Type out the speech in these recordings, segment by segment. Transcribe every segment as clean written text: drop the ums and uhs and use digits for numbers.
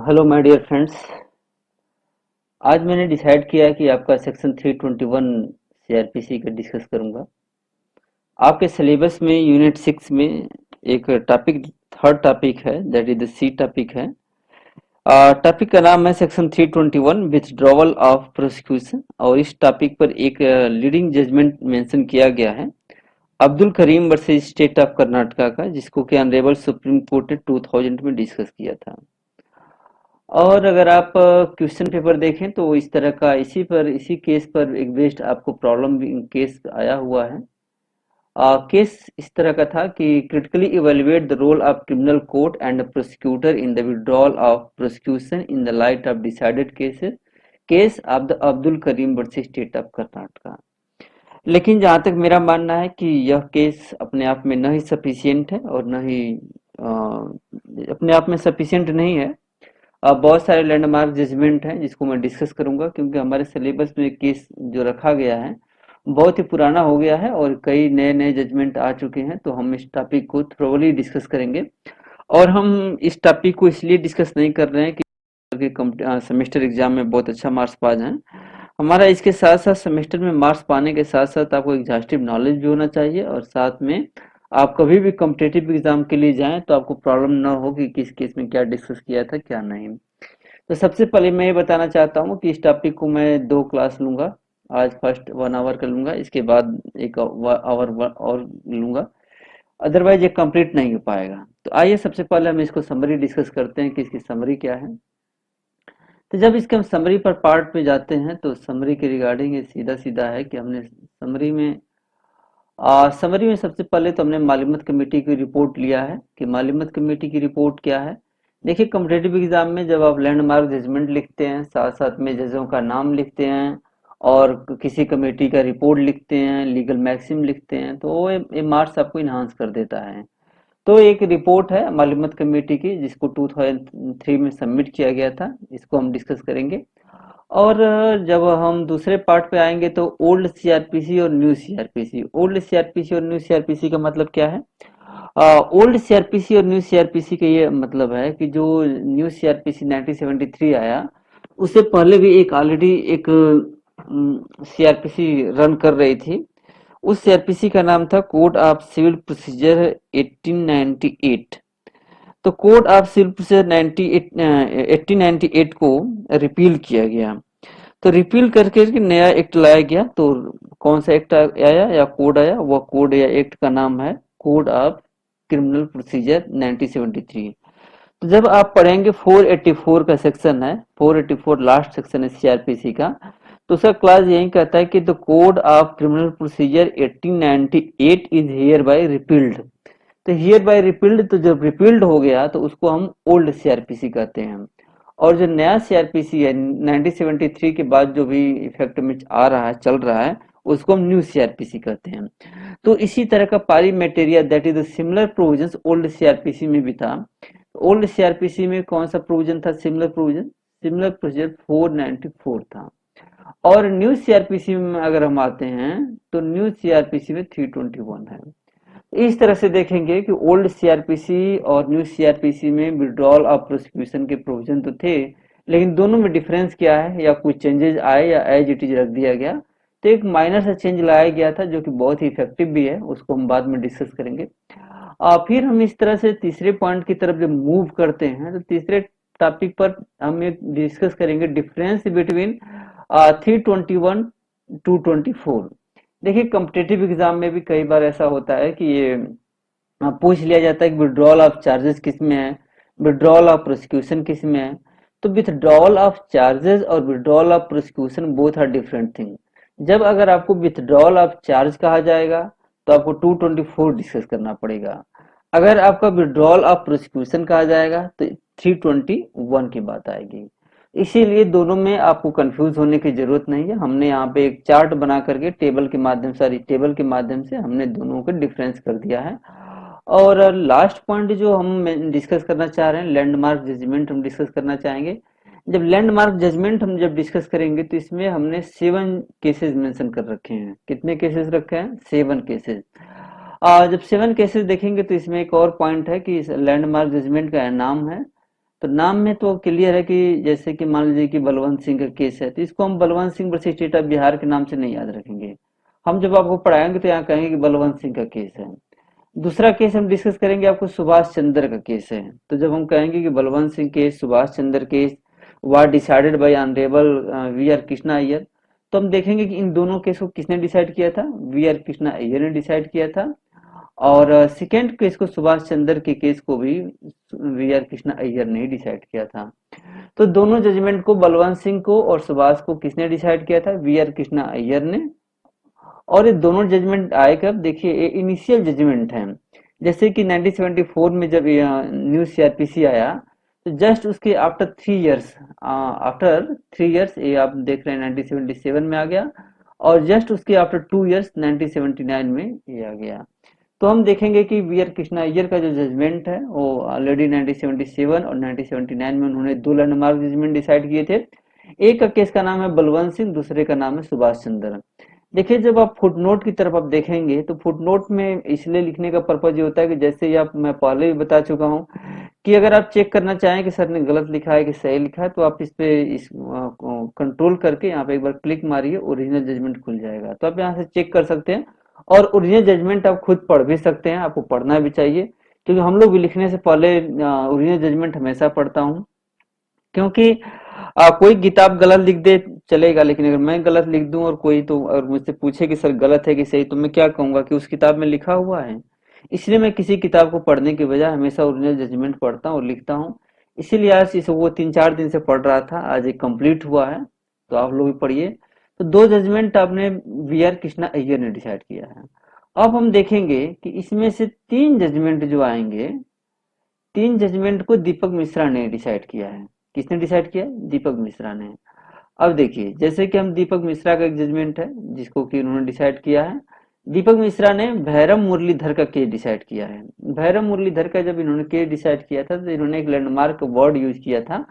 Hello my dear friends. आज मैंने decide किया कि आपका सेक्शन 321 सीआरपीसी का डिस्कस करूंगा। आपके सिलेबस में यूनिट 6 में एक टॉपिक, थर्ड टॉपिक है, that is the C topic है। टॉपिक का नाम है सेक्शन 321 विथड्रॉवल ऑफ प्रोसिक्यूशन, और इस टॉपिक पर एक लीडिंग जजमेंट मेंशन किया गया है Abdul Karim versus state of Karnataka का, जिसको कि ऑनरेबल सुप्रीम कोर्ट ने 2000 में डिस्कस किया था। और अगर आप क्वेश्चन पेपर देखें तो इस तरह का इसी केस पर एक बेस्ड आपको प्रॉब्लम भी केस आया हुआ है। केस इस तरह का था कि critically evaluate the role of criminal court and prosecutor in the withdrawal of prosecution in the light of decided cases, case of the Abdul Karim versus state of Karnataka. लेकिन जहां तक मेरा मानना है कि यह केस अपने आप में न ही सफिशियंट है और न ही अपने आप में सफिशियंट नहीं है। बहुत सारे लैंडमार्क जजमेंट हैं जिसको मैं डिस्कस करूंगा, क्योंकि हमारे सिलेबस में केस जो रखा गया है बहुत ही पुराना हो गया है और कई नए नए जजमेंट आ चुके हैं। तो हम इस टॉपिक को थोरोली डिस्कस करेंगे। और हम इस टॉपिक को इसलिए डिस्कस नहीं कर रहे हैं कि सेमेस्टर एग्जाम में बहुत अच्छा मार्क्स पा जाएं। हमारा इसके साथ साथ सेमेस्टर में मार्क्स पाने के साथ साथ आपको एग्जॉस्टिव नॉलेज भी होना चाहिए, और साथ में आप कभी भी कॉम्पिटेटिव एग्जाम के लिए जाएं तो आपको प्रॉब्लम ना हो कि किस केस में क्या डिस्कस किया था क्या नहीं। तो सबसे पहले मैं ये बताना चाहता हूँ कि इस टॉपिक को मैं 2 क्लास लूँगा। आज फर्स्ट 1 आवर का लूँगा, इसके बाद 1 आवर और लूँगा, अदरवाइज़ ये कंप्लीट नहीं हो पाएगा। तो आइए सबसे पहले हम इसको समरी डिस्कस करते हैं कि इसकी समरी क्या है। तो जब इसके हम समरी पर पार्ट पे जाते हैं तो समरी के रिगार्डिंग ये सीधा-सीधा है कि हमने समरी में सबसे पहले तो हमने मालिमत कमेटी की रिपोर्ट लिया है कि मालिमत कमेटी की रिपोर्ट क्या है। देखिए, कॉम्पिटिटिव एग्जाम में जब आप लैंडमार्क जजमेंट लिखते हैं, साथ साथ में जजों का नाम लिखते हैं और किसी कमेटी का रिपोर्ट लिखते हैं, लीगल मैक्सिम लिखते हैं, तो वो ये मार्क्स आपको इन्हांस कर देता है। तो एक रिपोर्ट है मालिमत कमेटी की जिसको 2003 में सबमिट किया गया था, इसको हम डिस्कस करेंगे। और जब हम दूसरे पार्ट पे आएंगे तो ओल्ड सीआरपीसी और न्यू सीआरपीसी। ओल्ड सीआरपीसी और न्यू सीआरपीसी का मतलब क्या है? ओल्ड सीआरपीसी और न्यू सीआरपीसी का ये मतलब है कि जो न्यू सीआरपीसी 1973 आया, उससे पहले भी एक ऑलरेडी एक सीआरपीसी रन कर रही थी। उस सीआरपीसी का नाम था कोड ऑफ सिविल प्रोसीजर 1898। तो कोड ऑफ सिविल प्रोसीजर 1898 को रिपील किया गया। तो रिपील करके के नया एक्ट लाया गया। तो कौन सा एक्ट आया या कोड आया? वह कोड या एक्ट का नाम है कोड ऑफ क्रिमिनल प्रोसीजर 1973। तो जब आप पढ़ेंगे 484 का सेक्शन है, 484 लास्ट सेक्शन है सीआरपीसी का, तो उसका क्लास यही कहता है कि the code of criminal procedure 1898 is here bye repealed. तो हियर बाय रिपील्ड, तो जब रिपील्ड हो गया तो उसको हम ओल्ड सीआरपीसी कहते हैं। और जो नया सीआरपीसी है 1973 के बाद जो भी इफेक्ट में आ रहा है, चल रहा है, उसको हम न्यू सीआरपीसी कहते हैं। तो इसी तरह का pari materia that is the similar provisions old CrPC में भी था। ओल्ड सीआरपीसी में कौन सा प्रोविजन था? सिमिलर प्रोविजन, सिमिलर प्रोसीजर 494 था। और न्यू सीआरपीसी में अगर हम आते हैं तो न्यू सीआरपीसी में 321 है। इस तरह से देखेंगे कि ओल्ड सीआरपीसी और न्यू सीआरपीसी में विड्रॉल ऑफ प्रोसिक्यूशन के प्रोविजन तो थे, लेकिन दोनों में डिफरेंस क्या है, या कुछ चेंजेस आए या एज इट इज रख दिया गया। तो एक माइनर सा चेंज लाया गया था जो कि बहुत ही इफेक्टिव भी है, उसको हम बाद में डिस्कस करेंगे। फिर हम इस तरह से तीसरे पॉइंट की तरफ जब मूव करते हैं तो तीसरे टॉपिक पर हम एक डिस्कस करेंगे डिफरेंस बिटवीन 321 224। देखिए, कॉम्पिटिटिव एग्जाम में भी कई बार ऐसा होता है कि ये पूछ लिया जाता है कि विड्रॉल ऑफ चार्जेस किस में है, विड्रॉल ऑफ प्रोसिक्यूशन किस में है। तो विथड्रॉल ऑफ चार्जेस और withdrawal of prosecution both are different thing. जब अगर आपको विथड्रॉल ऑफ चार्ज कहा जाएगा तो आपको 224 डिस्कस करना पड़ेगा। अगर आपका विड्रॉल ऑफ प्रोसिक्यूशन कहा जाएगा तो 321 की बात आएगी। इसीलिए दोनों में आपको कंफ्यूज होने की जरूरत नहीं है। हमने यहाँ पे एक चार्ट बना करके टेबल के माध्यम से हमने दोनों को डिफरेंस कर दिया है। और लास्ट पॉइंट जो हम डिस्कस करना चाह रहे हैं, लैंडमार्क जजमेंट हम डिस्कस करना चाहेंगे। जब लैंडमार्क जजमेंट हम जब डिस्कस करेंगे तो इसमें हमने 7 केसेस मेंशन कर रखे हैं। कितने केसेस रखे हैं? 7 केसेस। जब 7 केसेस देखेंगे तो इसमें एक और पॉइंट है कि इस लैंडमार्क जजमेंट का नाम है तो नाम में तो क्लियर है कि जैसे कि मान लीजिए कि बलवंत सिंह का केस है, तो इसको हम Balwant Singh versus state of Bihar के नाम से नहीं याद रखेंगे। हम जब आपको पढ़ाएंगे तो यहाँ कहेंगे कि बलवंत सिंह का केस है। दूसरा केस हम डिस्कस करेंगे, आपको सुभाष चंद्र का केस है। तो जब हम कहेंगे कि Balwant Singh case, Subhash Chandra case was decided by honourable V R Krishna Iyer, तो हम देखेंगे कि इन दोनों केस को किसने डिसाइड किया था, वी आर कृष्णा अय्यर ने डिसाइड किया था। और सेकेंड केस को, सुभाष चंद्र के केस को भी वी आर कृष्णा अय्यर ने डिसाइड किया था। तो दोनों जजमेंट को, बलवंत सिंह को और सुभाष को किसने डिसाइड किया था, वी आर कृष्णा अय्यर ने। और ये दोनों जजमेंट आए कब, देखिए ये इनिशियल जजमेंट है। जैसे कि 1974 में जब न्यू सीआरपीसी आया, तो जस्ट उसके आफ्टर 3 इयर्स, ये आप देख रहे हैं 1977 में आ गया, और जस्ट उसके आफ्टर 2 इयर्स 1979 में ये आ गया। तो हम देखेंगे कि वी आर कृष्णा अय्यर का जो जजमेंट है वो ऑलरेडी 1977 और 1979 में उन्होंने दो लैंडमार्क जजमेंट डिसाइड किए थे। एक का केस का नाम है बलवंत सिंह, दूसरे का नाम है सुभाष चंद्र। देखिए जब आप फुटनोट की तरफ आप देखेंगे, तो फुटनोट में इसलिए लिखने का पर्पज ये होता है कि जैसे ही आप, मैं पहले भी बता चुका हूँ कि अगर आप चेक करना चाहें कि सर ने गलत लिखा है कि सही लिखा है, तो आप इस पे इस कंट्रोल करके यहाँ पे एक बार क्लिक मारिए, ओरिजिनल जजमेंट खुल जाएगा, तो आप यहाँ से चेक कर सकते हैं। और ओरिजिनल जजमेंट आप खुद पढ़ भी सकते हैं, आपको पढ़ना भी चाहिए, क्योंकि हम लोग भी लिखने से पहले ओरिजिनल जजमेंट हमेशा पढ़ता हूँ। क्योंकि कोई किताब गलत लिख दे चलेगा, लेकिन अगर मैं गलत लिख दूं और कोई तो और मुझसे पूछे कि सर गलत है कि सही, तो मैं क्या कहूंगा कि उस किताब में लिखा हुआ है। इसलिए मैं किसी किताब को पढ़ने के बजाय हमेशा ओरिजिनल जजमेंट पढ़ता हूँ और लिखता हूँ। इसीलिए आज इसे वो 3-4 दिन से पढ़ रहा था, आज एक कंप्लीट हुआ है, तो आप लोग भी पढ़िए। तो दो जजमेंट आपने वी आर कृष्णा अय्यर ने डिसाइड किया है। अब हम देखेंगे कि इसमें से 3 जजमेंट जो आएंगे, 3 जजमेंट को दीपक मिश्रा ने डिसाइड किया है। किसने डिसाइड किया, दीपक मिश्रा ने। अब देखिए, जैसे कि हम दीपक मिश्रा का एक जजमेंट है जिसको कि उन्होंने डिसाइड किया है, दीपक मिश्रा ने भैरम मुरलीधर का केस डिसाइड किया है। भैरम मुरलीधर का जब इन्होंने केस डिसाइड किया था, तो इन्होंने एक लैंडमार्क वर्ड यूज किया था।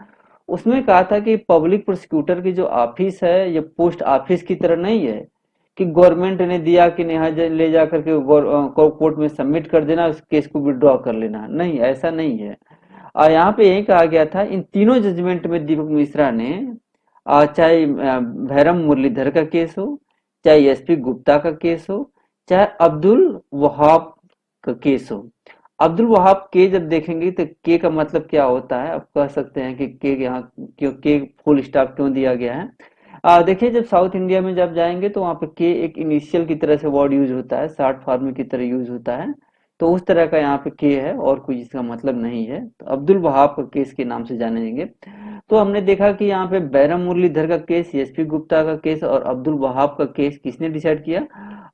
उसमें कहा था कि पब्लिक प्रोसिक्यूटर की जो ऑफिस है, ये पोस्ट ऑफिस की तरह नहीं है कि गवर्नमेंट ने दिया कि यहाँ ले जा करके कोर्ट में सबमिट कर देना, उस केस को विड्रॉ कर लेना, नहीं, ऐसा नहीं है। और यहाँ पे यही कहा गया था, इन तीनों जजमेंट में दीपक मिश्रा ने चाहे भैरम मुरलीधर का केस हो, चाहे एसपी गुप्ता का केस हो, चाहे अब्दुल वहाब का केस हो। अब्दुल वहाब के जब देखेंगे तो के का मतलब क्या होता है, आप कह सकते हैं कि के यहाँ क्यों के फुल स्टॉप क्यों दिया गया है। देखिए जब साउथ इंडिया में जब जाएंगे तो वहाँ पे के एक इनिशियल की तरह से वर्ड यूज होता है, शॉर्ट फॉर्म की तरह यूज होता है। तो उस तरह का यहाँ पे के है और कोई इसका मतलब नहीं है। तो अब्दुल वहाब का केस के नाम से जानेंगे। तो हमने देखा कि यहाँ पे बैरम मुरलीधर का केस, एसपी गुप्ता का केस और अब्दुल वहाब का केस किसने डिसाइड किया,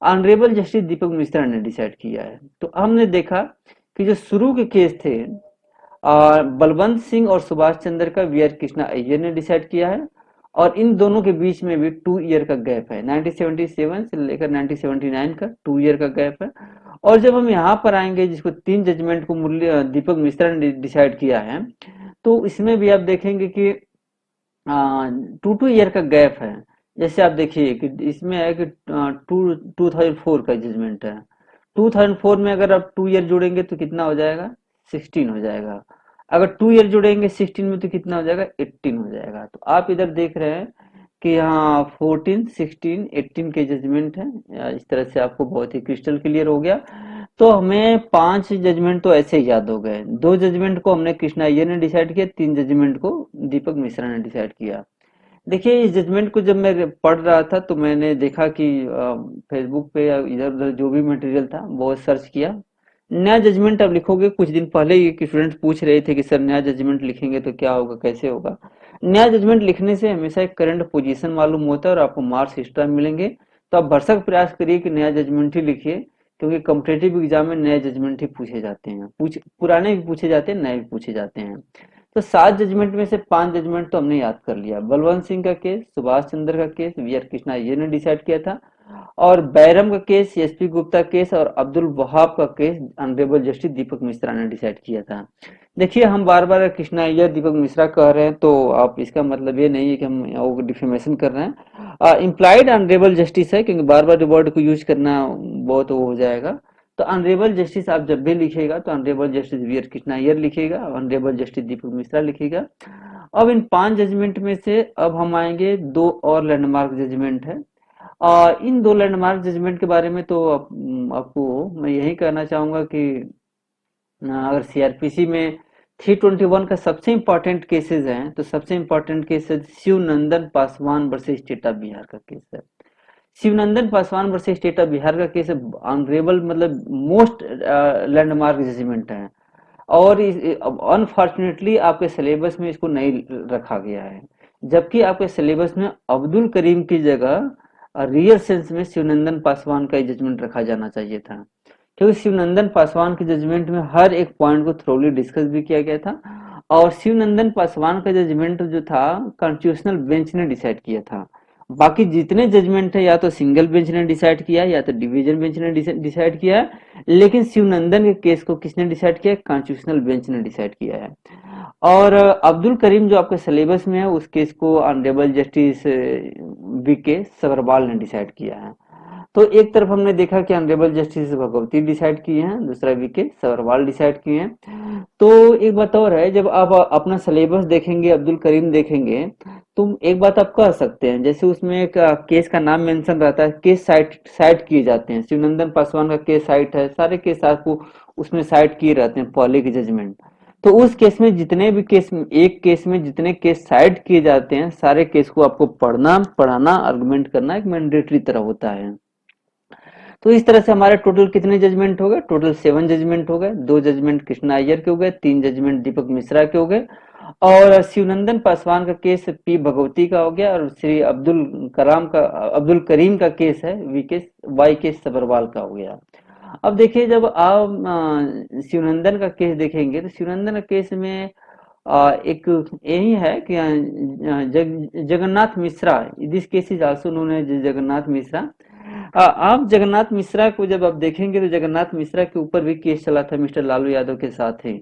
ऑनरेबल जस्टिस दीपक मिश्रा ने डिसाइड किया है। तो हमने देखा कि जो शुरू के केस थे, बलवंत सिंह और सुभाष चंद्र का वी आर कृष्णा अय्यर ने डिसाइड किया है। और इन दोनों के बीच में भी 2 ईयर का गैप है, 1977 से लेकर 1979 का 2 ईयर का गैप है। और जब हम यहाँ पर आएंगे, जिसको 3 जजमेंट को दीपक मिश्रा ने डिसाइड किया है, तो इसमें भी आप देखेंगे कि 2-2 ईयर का गैप है। जैसे आप देखिए कि इसमें है कि 2004 का जजमेंट है। 2004 में अगर आप 2 ईयर जोड़ेंगे तो कितना हो जाएगा, 16 हो जाएगा। अगर 2 ईयर जोड़ेंगे 16 में तो कितना हो जाएगा, 18 हो जाएगा। तो आप इधर देख रहे हैं कि यहाँ 14, 16, 18 के जजमेंट है। इस तरह से आपको बहुत ही क्रिस्टल क्लियर हो गया। तो हमें 5 जजमेंट तो ऐसे ही याद हो गए। 2 जजमेंट को हमने कृष्णा अय्यर ने डिसाइड किया, 3 जजमेंट को दीपक मिश्रा ने डिसाइड किया। देखिए इस जजमेंट को जब मैं पढ़ रहा था तो मैंने देखा कि फेसबुक पे या इधर उधर जो भी मटेरियल था बहुत सर्च किया। नया जजमेंट अब लिखोगे, कुछ दिन पहले ही स्टूडेंट पूछ रहे थे कि सर नया जजमेंट लिखेंगे तो क्या होगा, कैसे होगा। नया जजमेंट लिखने से हमेशा एक करंट पोजीशन मालूम होता है और आपको मार्क्स एक्स्ट्रा मिलेंगे। तो आप भरसक प्रयास करिए कि नया जजमेंट ही लिखिए, क्योंकि कॉम्पिटेटिव एग्जाम में नए जजमेंट ही पूछे जाते हैं, पुराने भी पूछे जाते हैं, नए भी पूछे जाते हैं। तो 7 जजमेंट में से 5 जजमेंट तो हमने याद कर लिया। बलवंत सिंह का केस, सुभाष चंद्र का केस वी आर कृष्णा ये ने डिसाइड किया था, और बैरम का केस, एसपी गुप्ता केस और अब्दुल वहाब का केस ऑनरेबल जस्टिस दीपक मिश्रा ने डिसाइड किया था। देखिए हम बार बार कृष्णा अय्यर दीपक मिश्रा कह रहे हैं, तो आप इसका मतलब ये नहीं है कि हम वो डिफेमेशन कर रहे हैं। इम्प्लाइड ऑनरेबल जस्टिस है, क्योंकि बार बार वर्ड को यूज करना बहुत वो हो जाएगा। तो ऑनरेबल जस्टिस आप जब भी लिखेगा तो honourable justice V R Krishna Iyer लिखेगा, ऑनरेबल जस्टिस दीपक मिश्रा लिखेगा। अब इन 5 जजमेंट में से अब हम आएंगे 2 और लैंडमार्क जजमेंट है। इन 2 लैंडमार्क जजमेंट के बारे में तो आपको मैं यही कहना चाहूंगा कि अगर सीआरपीसी में 321 का सबसे इम्पोर्टेंट केसेस हैं तो सबसे important cases Shivnandan Paswan versus state of Bihar का केस है। Shivnandan Paswan versus state of Bihar का केस ऑनरेबल मतलब मोस्ट लैंडमार्क जजमेंट है, और अनफॉर्चुनेटली आपके सिलेबस में इसको नहीं रखा गया है, जबकि आपके सिलेबस में अब्दुल करीम की जगह रियल सेंस में शिवनंदन पासवान का जजमेंट रखा जाना चाहिए था, क्योंकि शिवनंदन पासवान के जजमेंट में हर एक पॉइंट को थ्रोली डिस्कस भी किया गया था, और शिवनंदन पासवान का जजमेंट जो था कॉन्स्टिट्यूशनल बेंच ने डिसाइड किया था। बाकी जितने जजमेंट है या तो सिंगल बेंच ने डिसाइड किया या तो डिवीजन बेंच ने डिसाइड किया है, लेकिन शिवनंदन के केस को किसने डिसाइड किया? कॉन्स्टिट्यूशनल बेंच ने डिसाइड किया है। और अब्दुल करीम जो आपके सिलेबस में है उस केस को ऑनरेबल जस्टिस बी के सगरवाल ने डिसाइड किया है। तो एक तरफ हमने देखा कि ऑनरेबल जस्टिस भगवती डिसाइड किए हैं, दूसरा वीके सवरवाल डिसाइड किए हैं। तो एक बात और है, जब आप अपना सिलेबस देखेंगे, अब्दुल करीम देखेंगे, तो एक बात आप कह सकते हैं, जैसे उसमें एक केस का नाम मेंशन रहता है, केस साइट किए जाते हैं, शिवनंदन पासवान का केस साइट है, सारे केस आपको उसमें साइट किए रहते हैं पहले के जजमेंट। तो उस केस में जितने भी केस, एक केस में जितने केस साइट किए जाते हैं, सारे केस को आपको पढ़ना, पढ़ाना, आर्गुमेंट करना एक मैंडेटरी तरह होता है। तो इस तरह से हमारे टोटल कितने जजमेंट हो गए? टोटल 7 जजमेंट हो गए। 2 जजमेंट कृष्णा अय्यर के हो गए, 3 जजमेंट दीपक मिश्रा के हो गए, और शिवनंदन पासवान का केस पी भगवती का हो गया, और श्री अब्दुल करीम का केस है वाई के सबरवाल का हो गया। अब देखिए, जब आप शिवनंदन का केस देखेंगे तो शिवनंदन का केस में एक यही है कि Jagannath Mishra, this case is also known as Jagannath Mishra. आप जगन्नाथ मिश्रा को जब आप देखेंगे तो जगन्नाथ मिश्रा के ऊपर भी केस चला था मिस्टर लालू यादव के साथ ही।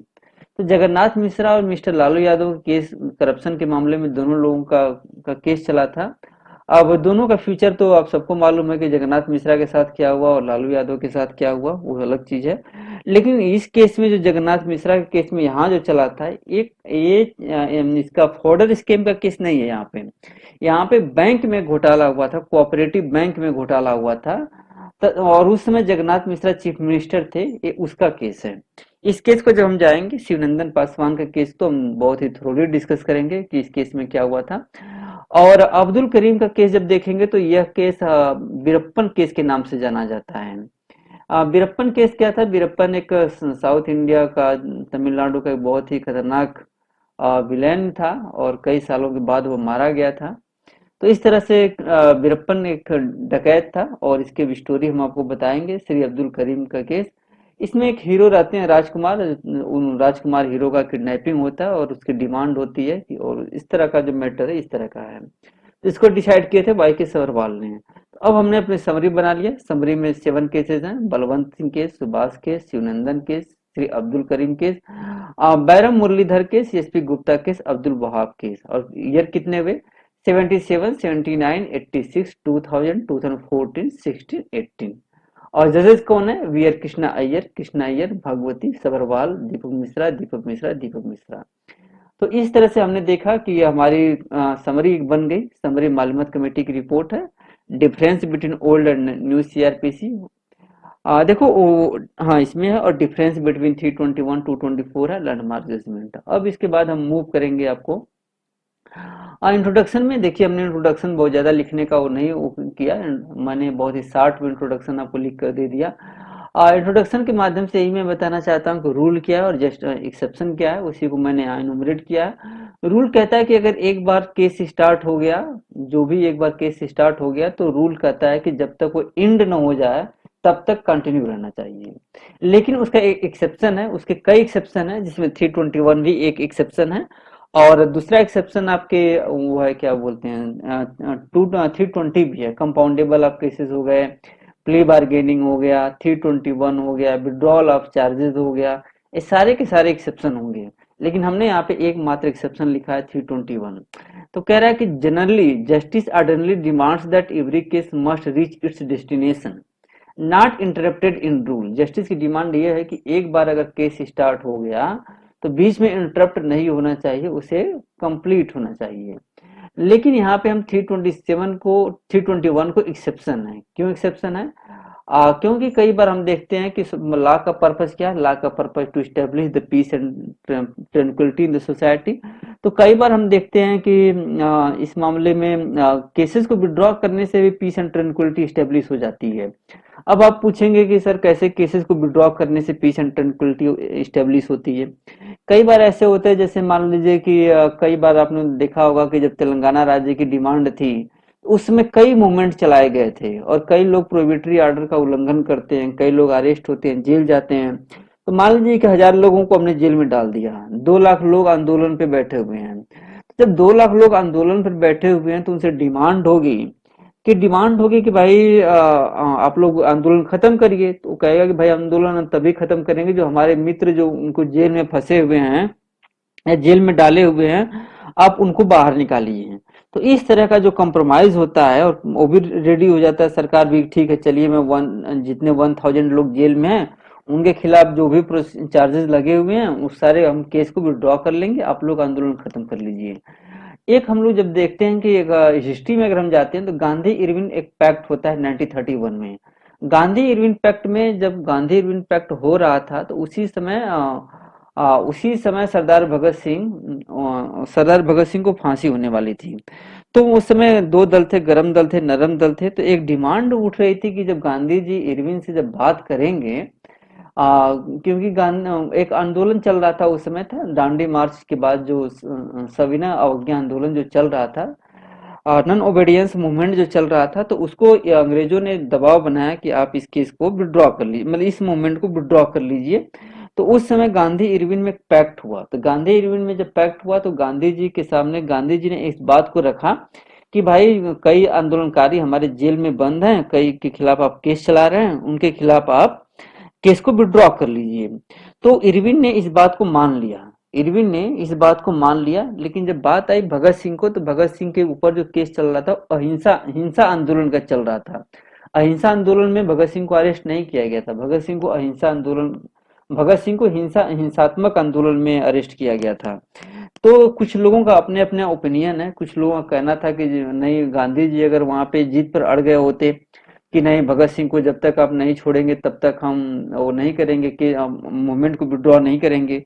तो जगन्नाथ मिश्रा और मिस्टर लालू यादव का केस करप्शन के मामले में दोनों लोगों का केस चला था। अब दोनों का फ्यूचर तो आप सबको मालूम है कि जगन्नाथ मिश्रा के साथ क्या हुआ और लालू यादव के साथ क्या हुआ, वो अलग चीज है। लेकिन इस केस में जो जगन्नाथ मिश्रा के केस में यहाँ जो चला था, एक ये इसका फॉर्डर स्कीम का केस नहीं है। यहाँ पे बैंक में घोटाला हुआ था, कोऑपरेटिव बैंक में घोटाला हुआ था, और उस समय जगन्नाथ मिश्रा चीफ मिनिस्टर थे, ये उसका केस है। इस केस को जब हम जाएंगे, शिवनंदन पासवान का केस, तो हम बहुत ही थोड़ी डिस्कस करेंगे कि इस केस में क्या हुआ था। और अब्दुल करीम का केस जब देखेंगे तो यह केस वीरप्पन केस के नाम से जाना जाता है। वीरप्पन केस क्या था? वीरप्पन एक साउथ इंडिया का, तमिलनाडु का एक बहुत ही खतरनाक विलेन था, और कई सालों के बाद वो मारा गया था। तो इस तरह से वीरप्पन एक डकैत था, और इसके स्टोरी हम आपको बताएंगे। श्री अब्दुल करीम का केस, इसमें एक हीरो रहते हैं राजकुमार, उन राजकुमार हीरो का किडनैपिंग होता है और उसकी डिमांड होती है और इस तरह का जो मैटर है इस तरह का है। तो इसको डिसाइड किए थे वाई के सवरवाल ने। तो अब हमने अपनी समरी बना लिया। समरी में 7 केसेस हैं: Balwant Singh case, Subhash case, Shivnandan case, Shri Abdul Karim case, Bairam Muralidhar case, SP Gupta case, Abdul Wahab case. और ईयर कितने हुए? 77, 79, 86, 2000, 2014, 16, 18। और जजेस कौन है? वी आर कृष्णा अय्यर, भगवती सबरवाल, दीपक मिश्रा, दीपक मिश्रा। तो इस तरह से हमने देखा कि ये हमारी समरी बन गई। समरी मालूमात कमेटी की रिपोर्ट है, difference between old and new CrPC. देखो हाँ इसमें है, और डिफरेंस बिटवीन 321 224 है, लैंडमार्क जजमेंट। अब इसके बाद हम मूव करेंगे आपको इंट्रोडक्शन में। देखिए, हमने इंट्रोडक्शन बहुत ज्यादा लिखने का वो नहीं किया, मैंने बहुत ही शार्ट में इंट्रोडक्शन आपको लिख कर दे दिया। इंट्रोडक्शन के माध्यम से यही मैं बताना चाहता हूँ कि रूल क्या है और जस्ट एक्सेप्शन क्या है, उसी को मैंने यहाँ इनुमरेट किया है। रूल कहता है कि अगर एक बार केस स्टार्ट हो गया, जो भी एक बार केस स्टार्ट हो गया, तो रूल कहता है कि जब तक वो एंड न हो जाए तब तक कंटिन्यू रहना चाहिए। लेकिन उसका एक एक्सेप्शन है, उसके कई एक्सेप्शन है, जिसमें 321 भी एक एक्सेप्शन है। और दूसरा एक्सेप्शन आपके वो है, क्या बोलते हैं, 320 भी है। कंपाउंडेबल ऑफ केसेस हो गए, प्ली बार्गेनिंग हो गया, 321 हो गया, विड्रॉल ऑफ चार्जेस हो गया, ये सारे के सारे एक्सेप्शन होंगे। लेकिन हमने यहाँ पे एक मात्र एक्सेप्शन लिखा है, 321। तो कह रहा है कि generally justice ordinarily demands that every case must reach its destination, not interrupted in rule. Justice की डिमांड ये है कि एक बार अगर केस स्टार्ट हो गया तो बीच में इंटरप्ट नहीं होना चाहिए, उसे कंप्लीट होना चाहिए। लेकिन यहाँ पे हम 327 को 321 को एक्सेप्शन है। क्यों एक्सेप्शन है? क्योंकि कई बार हम देखते हैं कि लॉ का पर्पस क्या है, लॉ का purpose to establish the peace and tranquility in the society. तो कई बार हम देखते हैं कि इस मामले में केसेस को विड्रॉ करने से भी पीस एंड ट्रैंक्विलिटी स्टेब्लिश हो जाती है। अब आप पूछेंगे कि सर कैसे केसेस को विड्रॉ करने से पीस एंड ट्रैंक्विलिटी स्टेब्लिश होती है? कई बार ऐसे होते हैं, जैसे मान लीजिए कि कई बार आपने देखा होगा कि जब तेलंगाना राज्य की डिमांड थी, उसमें कई मूवमेंट चलाए गए थे और कई लोग प्रोहिबिटरी ऑर्डर का उल्लंघन करते हैं, कई लोग अरेस्ट होते हैं, जेल जाते हैं। तो मान लीजिए कि 1000 लोगों को हमने जेल में डाल दिया, 2 लाख लोग आंदोलन पे बैठे हुए हैं। जब 2 लाख लोग आंदोलन पर बैठे हुए हैं तो उनसे डिमांड होगी कि भाई आप लोग आंदोलन खत्म करिए। तो कहेगा कि भाई आंदोलन हम तभी खत्म करेंगे जो हमारे मित्र जो उनको जेल में फंसे हुए हैं या जेल में डाले हुए हैं, आप उनको बाहर निकालिए। तो इस तरह का जो कंप्रोमाइज होता है और वो भी रेडी हो जाता है, सरकार भी ठीक है चलिए मैं जितने 1000 लोग जेल में हैं उनके खिलाफ जो भी चार्जेस लगे हुए हैं उस सारे हम केस को विड्रॉ कर लेंगे, आप लोग आंदोलन खत्म कर लीजिए। एक हम लोग जब देखते हैं कि एक हिस्ट्री में अगर हम जाते हैं तो गांधी इरविन एक पैक्ट होता है 1931 में। गांधी इरविन पैक्ट में जब गांधी इरविन पैक्ट हो रहा था तो उसी समय सरदार भगत सिंह को फांसी होने वाली थी। तो उस समय दो दल थे, गरम दल थे, नरम दल थे। तो एक डिमांड उठ रही थी कि जब गांधी जी इरविन से जब बात करेंगे, क्योंकि एक आंदोलन चल रहा था उस समय था दांडी मार्च के बाद जो सविनय अवज्ञा आंदोलन जो चल रहा था, नॉन ओबीडियंस मूवमेंट जो चल रहा था, तो उसको अंग्रेजों ने दबाव बनाया कि आप इस केस को विड्रॉ कर लीजिए, मतलब इस मूवमेंट को विड्रॉ कर लीजिए। तो उस समय गांधी इरविन में पैक्ट हुआ। तो गांधी इरविन में जब पैक्ट हुआ तो गांधी जी के सामने गांधी जी ने इस बात को रखा कि भाई कई आंदोलनकारी हमारे जेल में बंद हैं, कई के खिलाफ आप केस चला रहे हैं, उनके खिलाफ आप केस को विड्रॉ कर लीजिए। तो इरविन ने इस बात को मान लिया। इरविन ने इस बात को मान लिया, लेकिन जब बात आई भगत सिंह को तो भगत सिंह के ऊपर जो केस चल रहा था अहिंसा हिंसा आंदोलन का चल रहा था। अहिंसा आंदोलन में भगत सिंह को अरेस्ट नहीं किया गया था। भगत सिंह को हिंसात्मक आंदोलन में अरेस्ट किया गया था। तो कुछ लोगों का अपने अपने ओपिनियन है। कुछ लोगों का कहना था कि नहीं, गांधी जी अगर वहां पे जीत पर अड़ गए होते कि नहीं भगत सिंह को जब तक आप नहीं छोड़ेंगे तब तक हम वो नहीं करेंगे कि मूवमेंट को विड्रॉ नहीं करेंगे।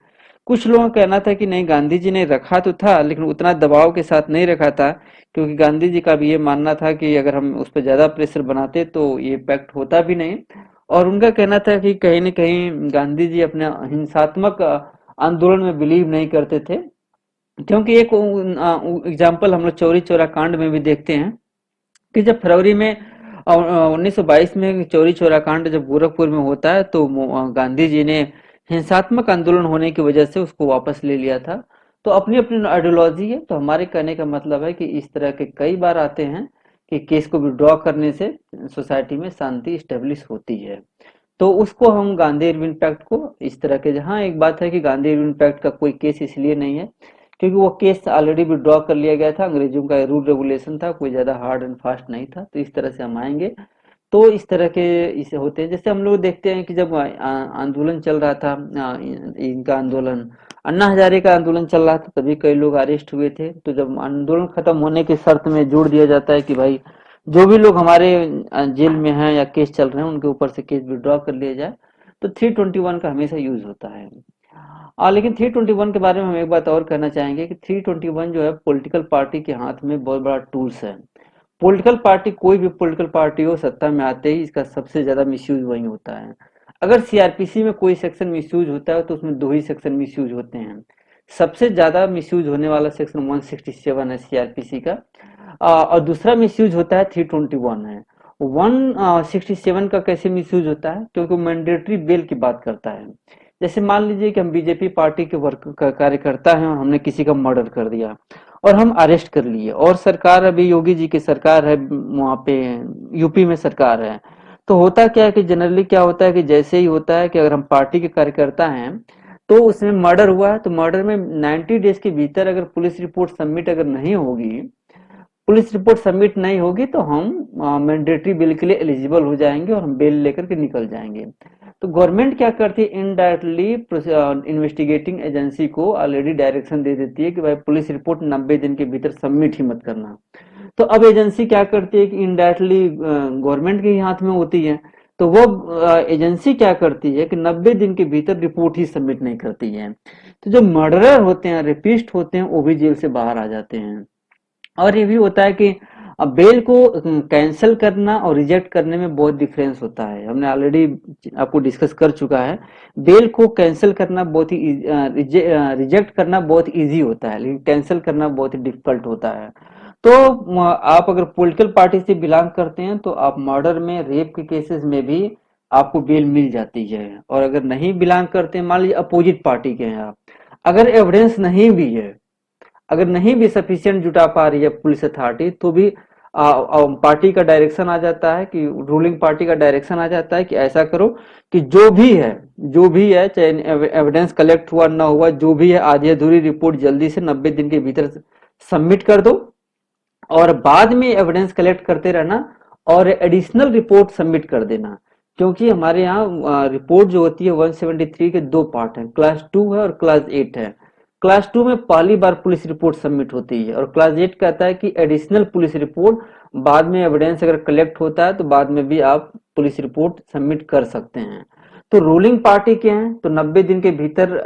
कुछ लोगों का कहना था कि नहीं, गांधी जी ने रखा तो था लेकिन उतना दबाव के साथ नहीं रखा था, क्योंकि गांधी जी का भी ये मानना था कि अगर हम उस पर ज्यादा प्रेशर बनाते तो ये पैक्ट होता भी नहीं। और उनका कहना था कि कहीं न कहीं गांधी जी अपने हिंसात्मक आंदोलन में बिलीव नहीं करते थे। क्योंकि एक एग्जाम्पल हम लोग चौरी चौरा कांड में भी देखते हैं कि जब फरवरी में 1922 में चौरी चौरा कांड जब गोरखपुर में होता है तो गांधी जी ने हिंसात्मक आंदोलन होने की वजह से उसको वापस ले लिया था। तो अपनी अपनी आइडियोलॉजी है। तो हमारे कहने का मतलब है कि इस तरह के कई बार आते हैं कि केस को विड्रॉ करने से सोसाइटी में शांति स्टेब्लिश होती है। तो उसको हम गांधी इरविन पैक्ट को इस तरह के, जहाँ एक बात है कि गांधी इरविन पैक्ट का कोई केस इसलिए नहीं है क्योंकि वो केस ऑलरेडी विड्रॉ कर लिया गया था। अंग्रेजों का रूल रेगुलेशन था, कोई ज्यादा हार्ड एंड फास्ट नहीं था। तो इस तरह से हम आएंगे तो इस तरह के इसे होते हैं। जैसे हम लोग देखते हैं कि जब आंदोलन चल रहा था, इनका आंदोलन अन्ना हजारे का आंदोलन चल रहा था, तभी कई लोग अरेस्ट हुए थे। तो जब आंदोलन खत्म होने की शर्त में जोड़ दिया जाता है कि भाई जो भी लोग हमारे जेल में हैं या केस चल रहे हैं उनके ऊपर से केस विड्रॉ कर लिया जाए। तो 321 का हमेशा यूज होता है। लेकिन 321 के बारे में हम एक बात और कहना चाहेंगे कि 321 जो है पॉलिटिकल पार्टी के हाथ में बहुत बड़ा टूल्स है। पॉलिटिकल पार्टी, कोई भी पॉलिटिकल पार्टी हो, सत्ता में आते ही इसका सबसे ज्यादा मिसयूज वही होता है। अगर सीआरपीसी में कोई सेक्शन मिसयूज होता है तो उसमें दो ही सेक्शन मिसयूज होते हैं। सबसे ज्यादा मिसयूज होने वाला सेक्शन 167 है सीआरपीसी का, और दूसरा मिसयूज होता है 321 है। 167 का कैसे मिसयूज होता है? क्योंकि मैंडेटरी बेल की बात करता है। जैसे मान लीजिए कि हम बीजेपी पार्टी के कार्यकर्ता हैं और हमने किसी का मर्डर कर दिया और हम अरेस्ट कर लिए, और सरकार अभी योगी जी की सरकार है, वहां पे यूपी में सरकार है। तो होता क्या है कि जनरली क्या होता है कि जैसे ही होता है कि अगर हम पार्टी के कार्यकर्ता हैं तो उसमें मर्डर हुआ है तो मर्डर में 90 डेज के भीतर अगर पुलिस रिपोर्ट सबमिट अगर नहीं होगी पुलिस रिपोर्ट सबमिट नहीं होगी तो हम मैंडेटरी बेल के लिए एलिजिबल हो जाएंगे और हम बेल लेकर के निकल जाएंगे। तो गवर्नमेंट क्या करती है, इनडायरेक्टली इन्वेस्टिगेटिंग एजेंसी को ऑलरेडी डायरेक्शन दे देती है कि भाई पुलिस रिपोर्ट 90 दिन के भीतर सबमिट ही मत करना। तो अब एजेंसी क्या करती है कि इनडायरेक्टली गवर्नमेंट के ही हाथ में होती है, तो वो एजेंसी क्या करती है कि 90 दिन के भीतर रिपोर्ट ही सबमिट नहीं करती है। तो जो मर्डरर होते हैं, रेपिस्ट होते हैं, वो भी जेल से बाहर आ जाते हैं। और ये भी होता है कि अब बेल को कैंसिल करना और रिजेक्ट करने में बहुत डिफरेंस होता है, हमने ऑलरेडी आपको डिस्कस कर चुका है। बेल को कैंसिल करना बहुत ही रिजेक्ट करना बहुत इजी होता है, लेकिन कैंसिल करना बहुत ही डिफिकल्ट होता है। तो आप अगर पॉलिटिकल पार्टी से बिलोंग करते हैं तो आप मर्डर में, रेप के केसेस में भी आपको बेल मिल जाती है। और अगर नहीं बिलोंग करते हैं, मान लीजिए अपोजिट पार्टी के हैं आप, अगर एविडेंस नहीं भी है, अगर नहीं भी सफिशिएंट जुटा पा रही है पुलिस अथॉरिटी, तो भी पार्टी का डायरेक्शन आ जाता है कि रूलिंग पार्टी का डायरेक्शन आ जाता है कि ऐसा करो कि जो भी है चाहे एविडेंस कलेक्ट हुआ ना हुआ, जो भी है आधी अधूरी रिपोर्ट जल्दी से 90 दिन के भीतर सबमिट कर दो और बाद में एविडेंस कलेक्ट करते रहना और एडिशनल रिपोर्ट सबमिट कर देना। क्योंकि हमारे यहाँ रिपोर्ट जो होती है 173 के दो पार्ट हैं, क्लास 2 है और क्लास 8 है। क्लास 2 में पहली बार पुलिस रिपोर्ट सबमिट होती है और क्लास 8 कहता है कि एडिशनल पुलिस रिपोर्ट बाद में एविडेंस अगर कलेक्ट होता है तो बाद में भी आप पुलिस रिपोर्ट सबमिट कर सकते हैं। तो रूलिंग पार्टी के हैं तो 90 दिन के भीतर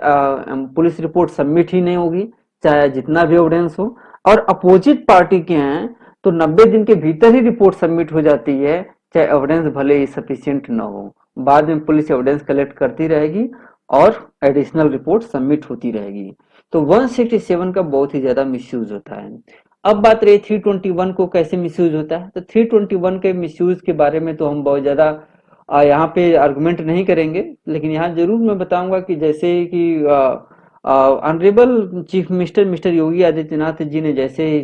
पुलिस रिपोर्ट सबमिट ही नहीं होगी, चाहे जितना भी एविडेंस हो। और अपोजिट पार्टी के हैं तो 90 दिन के भीतर ही रिपोर्ट सबमिट हो जाती है, चाहे एविडेंस भले ही सफिशिएंट न हो। बाद में पुलिस एविडेंस कलेक्ट करती रहेगी और एडिशनल रिपोर्ट सबमिट होती रहेगी। तो 167 का बहुत ही ज्यादा मिसयूज होता है। अब बात रही 321 को कैसे मिसयूज होता है, तो 321 के मिसयूज के बारे में तो हम बहुत ज्यादा यहाँ पे आर्गुमेंट नहीं करेंगे, लेकिन यहाँ जरूर मैं बताऊंगा कि जैसे कि honourable chief minister mister Yogi Adityanath ji ने जैसे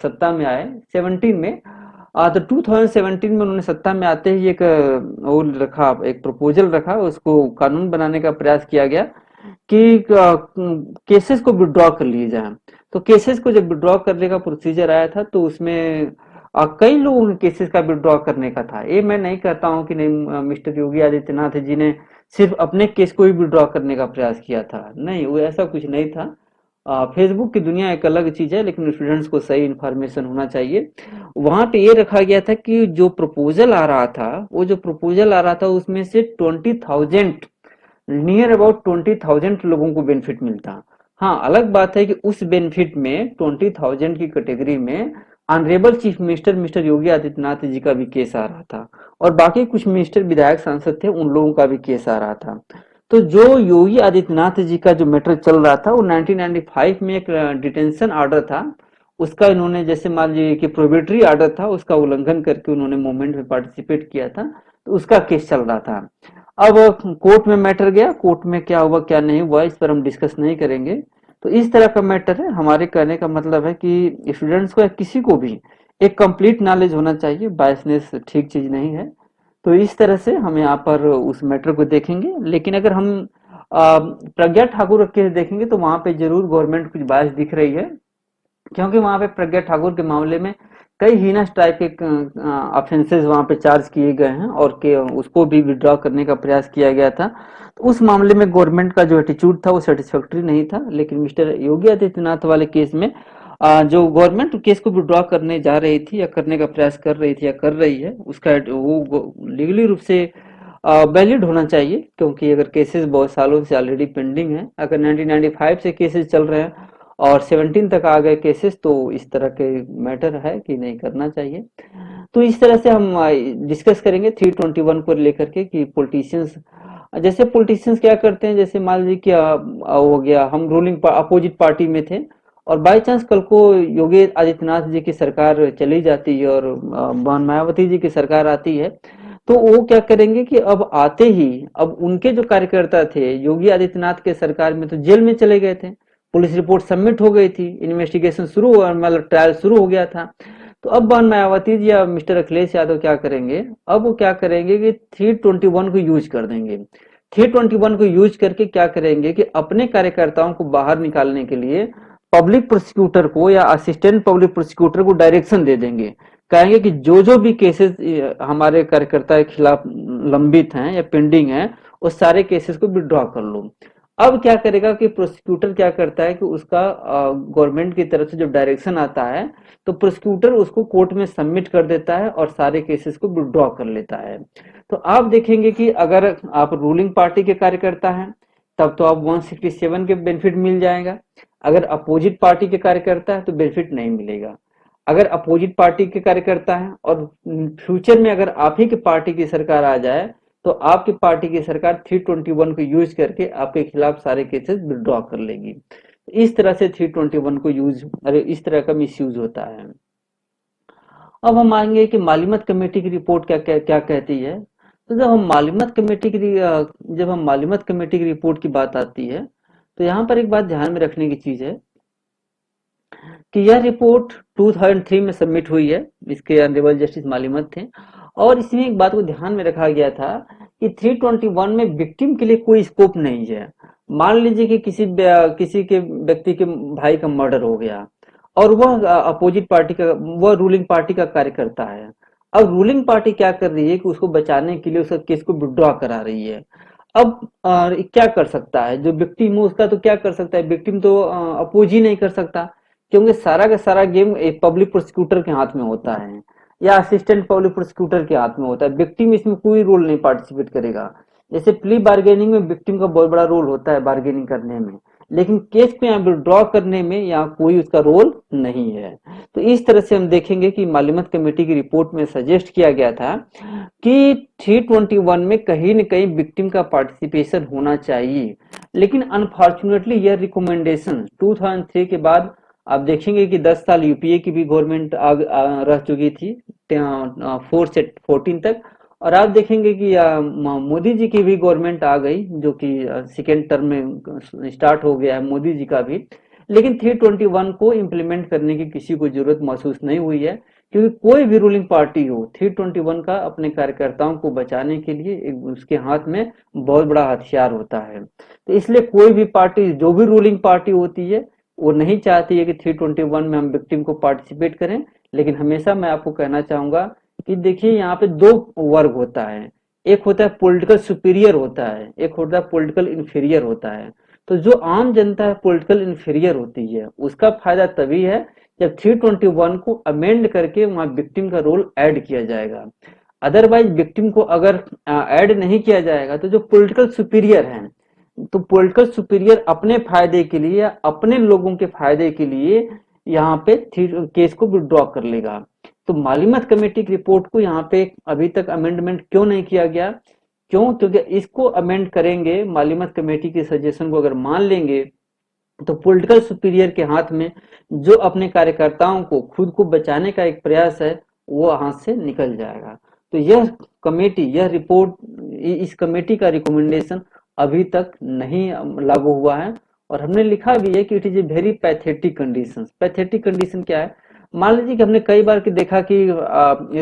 सत्ता में आए 17 में, तो 2017 में उन्होंने सत्ता में आते ही एक वो रखा, एक प्रपोजल रखा, उसको कानून बनाने का प्रयास किया गया कि केसेस को विड्रॉ कर लिए जाए। तो केसेस को जब विड्रॉ करने का प्रोसीजर आया था तो उसमें कई लोगों के केसेस का विड्रॉ करने का था। ये मैं नहीं कहता हूं कि नहीं मिस्टर योगी आदित्यनाथ जी ने सिर्फ अपने केस को ही विड्रॉ करने का प्रयास किया था, नहीं, वो ऐसा कुछ नहीं था। फेसबुक की दुनिया एक अलग चीज है, लेकिन स्टूडेंट्स को सही इन्फॉर्मेशन होना चाहिए। वहां पे ये रखा गया था कि जो प्रपोजल आ रहा था, वो जो प्रपोजल आ रहा था उसमें से 20,000, नियर अबाउट 20,000 लोगों को बेनिफिट मिलता। हाँ, अलग बात है कि उस बेनिफिट में 20,000 की कैटेगरी में honourable chief minister mister Yogi Adityanath ji का भी केस आ रहा था और बाकी कुछ मिनिस्टर विधायक सांसद थे उन लोगों का भी केस आ रहा था। तो जो योगी आदित्यनाथ जी का जो मैटर चल रहा था वो 1995 में एक डिटेंशन ऑर्डर था, उसका इन्होंने जैसे मान लीजिए कि प्रोबेटरी ऑर्डर था, उसका उल्लंघन करके उन्होंने मूवमेंट में पार्टिसिपेट किया था, तो उसका केस चल रहा था। अब कोर्ट में मैटर गया, कोर्ट में क्या हुआ क्या नहीं हुआ इस पर हम डिस्कस नहीं करेंगे। तो इस तरह का मैटर है। हमारे कहने का मतलब है कि स्टूडेंट्स को या किसी को भी एक कंप्लीट नॉलेज होना चाहिए, बायसनेस ठीक चीज नहीं है। तो इस तरह से हम यहाँ पर उस मैटर को देखेंगे। लेकिन अगर हम प्रज्ञा ठाकुर के देखेंगे तो वहां पे जरूर गवर्नमेंट कुछ बायस दिख रही है, क्योंकि वहां पे प्रज्ञा ठाकुर के मामले में कई हीनस टाइप के ऑफेंसेस वहां पे चार्ज किए गए हैं और के उसको भी विड्रॉ करने का प्रयास किया गया था। तो उस मामले में गवर्नमेंट का जो एटीट्यूड था वो सेटिस्फैक्टरी नहीं था। लेकिन मिस्टर योगी आदित्यनाथ वाले केस में जो गवर्नमेंट केस को विड्रॉ करने जा रही थी या करने का प्रयास कर रही थी या कर रही है, उसका वो लीगली रूप से वैलिड होना चाहिए, क्योंकि अगर केसेस बहुत सालों से ऑलरेडी पेंडिंग है, अगर 1995 से केसेस चल रहे हैं और 17 तक आ गए केसेस, तो इस तरह के मैटर है कि नहीं करना चाहिए। तो इस तरह से हम डिस्कस करेंगे 321 को लेकर के कि पॉलिटिशियंस, जैसे पॉलिटिशियंस क्या करते हैं, जैसे मान लीजिए कि हो गया हम रूलिंग अपोजिट पार्टी में थे और बाय चांस कल को योगी आदित्यनाथ जी की सरकार चली जाती है और मायावती जी की सरकार आती है, तो वो क्या करेंगे कि अब आते ही अब उनके जो कार्यकर्ता थे योगी आदित्यनाथ के सरकार में तो जेल में चले गए थे, पुलिस रिपोर्ट सबमिट हो गई थी, इन्वेस्टिगेशन शुरू हुआ, मतलब ट्रायल शुरू हो गया था। तो अब मायावती जी या मिस्टर अखिलेश यादव क्या करेंगे, अब वो क्या करेंगे कि 321 को यूज कर देंगे। 321 को यूज करके क्या करेंगे कि अपने कार्यकर्ताओं को बाहर निकालने के लिए पब्लिक प्रोसिक्यूटर को या असिस्टेंट पब्लिक प्रोसिक्यूटर को डायरेक्शन दे देंगे, कहेंगे कि जो भी केसेस हमारे कार्यकर्ता के खिलाफ लंबित हैं या पेंडिंग हैं, उस सारे केसेस को विड्रॉ कर लो। अब क्या करेगा कि प्रोसिक्यूटर क्या करता है कि उसका गवर्नमेंट की तरफ से जो डायरेक्शन आता है, तो प्रोसिक्यूटर उसको कोर्ट में सबमिट कर देता है और सारे केसेस को विड्रॉ कर लेता है। तो आप देखेंगे कि अगर आप रूलिंग पार्टी के कार्यकर्ता हैं, तब तो आप 167 के बेनिफिट मिल जाएगा। अगर अपोजिट पार्टी के कार्यकर्ता है तो बेनिफिट नहीं मिलेगा। अगर अपोजिट पार्टी के कार्यकर्ता है और फ्यूचर में अगर आप ही की पार्टी की सरकार आ जाए, तो आपकी पार्टी की सरकार 321 को यूज करके आपके खिलाफ सारे केसेस विड्रॉ कर लेगी। इस तरह से 321 को यूज, अरे इस तरह का मिस यूज होता है। अब हम आएंगे कि मालिमत कमेटी की रिपोर्ट क्या क्या, क्या कहती है। तो जब हम मालिमत कमेटी की रिपोर्ट की बात आती है, तो यहाँ पर एक बात ध्यान में रखने की चीज है कि यह रिपोर्ट 2003 में सबमिट हुई है। इसके ऑनरेबल जस्टिस मालिमत थे, और इसमें एक बात को ध्यान में रखा गया था कि 321 में विक्टिम के लिए कोई स्कोप नहीं है। मान लीजिए कि किसी के व्यक्ति के भाई का मर्डर हो गया और वह अपोजिट पार्टी का, वह रूलिंग पार्टी का कार्यकर्ता है। अब रूलिंग पार्टी क्या कर रही है कि उसको बचाने के लिए उसका केस को विड्रॉ करा रही है। अब क्या कर सकता है जो विक्टिम हो उसका, तो क्या कर सकता है, विक्टिम तो अपोज ही नहीं कर सकता, क्योंकि सारा का सारा गेम एक पब्लिक प्रोसिक्यूटर के हाथ में होता है या असिस्टेंट पब्लिक प्रोसिक्यूटर के हाथ में होता है। विक्टिम इसमें कोई रोल नहीं पार्टिसिपेट करेगा। जैसे प्ली बार्गेनिंग में विक्टिम का बहुत बड़ा रोल होता है बार्गेनिंग करने में, लेकिन केस को यहाँ विड्रॉ करने में यहाँ कोई उसका रोल नहीं है। तो इस तरह से हम देखेंगे कि मालिमत कमेटी की रिपोर्ट में सजेस्ट किया गया था कि 321 में कहीं न कहीं विक्टिम का पार्टिसिपेशन होना चाहिए, लेकिन अनफॉर्चुनेटली यह रिकमेंडेशन 2003 के बाद आप देखेंगे कि 10 साल यूपीए की भी गवर्नमेंट रह चुकी थी, 4 से 14 तक, और आप देखेंगे कि मोदी जी की भी गवर्नमेंट आ गई, जो कि सेकेंड टर्म में स्टार्ट हो गया है मोदी जी का भी, लेकिन 321 को इम्प्लीमेंट करने की किसी को जरूरत महसूस नहीं हुई है, क्योंकि कोई भी रूलिंग पार्टी हो 321 का अपने कार्यकर्ताओं को बचाने के लिए एक उसके हाथ में बहुत बड़ा हथियार होता है। तो इसलिए कोई भी पार्टी, जो भी रूलिंग पार्टी होती है, वो नहीं चाहती है कि 321 में हम विक्टिम को पार्टिसिपेट करें। लेकिन हमेशा मैं आपको कहना चाहूंगा कि देखिए यहाँ पे दो वर्ग होता है, एक होता है पॉलिटिकल सुपीरियर होता है, एक होता है पॉलिटिकल इंफीरियर होता है। तो जो आम जनता है पॉलिटिकल इंफीरियर होती है, उसका फायदा तभी है जब 321 को अमेंड करके वहां विक्टिम का रोल ऐड किया जाएगा। अदरवाइज विक्टिम को अगर ऐड नहीं किया जाएगा, तो जो पॉलिटिकल सुपीरियर हैं, तो पॉलिटिकल सुपीरियर अपने फायदे के लिए, अपने लोगों के फायदे के लिए यहाँ पे केस को विड्रॉ कर लेगा। तो मालिमत कमेटी की रिपोर्ट को यहाँ पे अभी तक अमेंडमेंट क्यों नहीं किया गया? क्यों? क्योंकि इसको अमेंड करेंगे, मालिमत कमेटी के सजेशन को अगर मान लेंगे, तो पॉलिटिकल सुपीरियर के हाथ में जो अपने कार्यकर्ताओं को, खुद को बचाने का एक प्रयास है, वो हाथ से निकल जाएगा। तो यह कमेटी, यह रिपोर्ट, इस कमेटी का रिकमेंडेशन अभी तक नहीं लागू हुआ है, और हमने लिखा भी है कि it is a very pathetic condition. Pathetic condition क्या है? मान लीजिए कि हमने कई बार देखा कि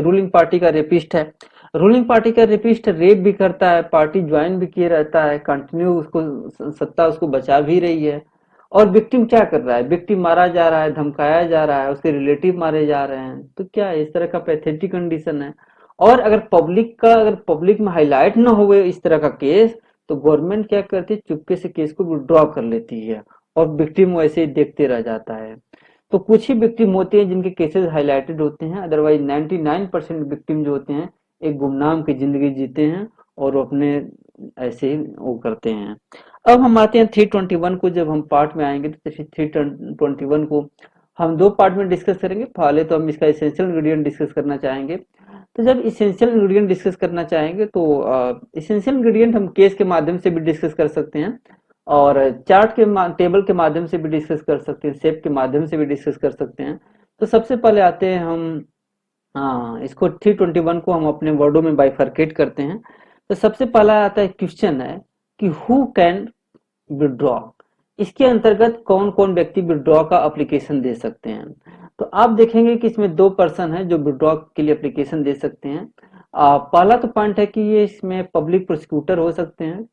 रूलिंग पार्टी का रेपिस्ट है, रूलिंग पार्टी का रेपिस्ट रेप भी करता है, पार्टी ज्वाइन भी किए रहता है, कंटिन्यू उसको सत्ता उसको बचा भी रही है, और विक्टिम क्या कर रहा है? विक्टिम मारा जा रहा है, धमकाया जा रहा है, उसके रिलेटिव मारे जा रहे हैं। तो क्या इस तरह का पैथेटिक कंडीशन है? और अगर पब्लिक में हाईलाइट ना हुए इस तरह का केस, तो गवर्नमेंट क्या करती है, चुपके से केस को विड्रॉ कर लेती है और विक्टिम वैसे ही देखते रह जाता है। तो कुछ ही विक्टिम होते हैं जिनके केसेस हाईलाइटेड होते हैं, अदरवाइज 99% विक्टिम जो होते हैं एक गुमनाम की जिंदगी जीते हैं और वो अपने ऐसे ही वो करते हैं। अब हम आते हैं 321 को, जब हम पार्ट में आएंगे तो 321 को हम दो पार्ट में डिस्कस करेंगे। पहले तो हम इसका इसेंशियल इंग्रेडिएंट डिस्कस करना चाहेंगे। तो जब इसेंशियल इंग्रेडिएंट डिस्कस करना चाहेंगे, तो इसेंशियल इंग्रेडिएंट हम केस के माध्यम से भी डिस्कस कर सकते हैं, और चार्ट के टेबल के माध्यम से भी डिस्कस कर सकते हैं, शेप के माध्यम से भी डिस्कस कर सकते हैं। तो सबसे पहले आते हैं हम, हाँ, इसको 321 को हम अपने वर्डों में बाइफरकेट करते हैं। तो सबसे पहला आता है, क्वेश्चन है कि हु कैन विड्रॉ। इसके अंतर्गत कौन कौन व्यक्ति विड्रॉ का एप्लीकेशन दे सकते हैं? तो आप देखेंगे कि इसमें दो पर्सन है जो विड्रॉ के लिए एप्लीकेशन दे सकते हैं। पहला तो पॉइंट है कि ये इसमें पब्लिक प्रोसिक्यूटर हो सकते हैं,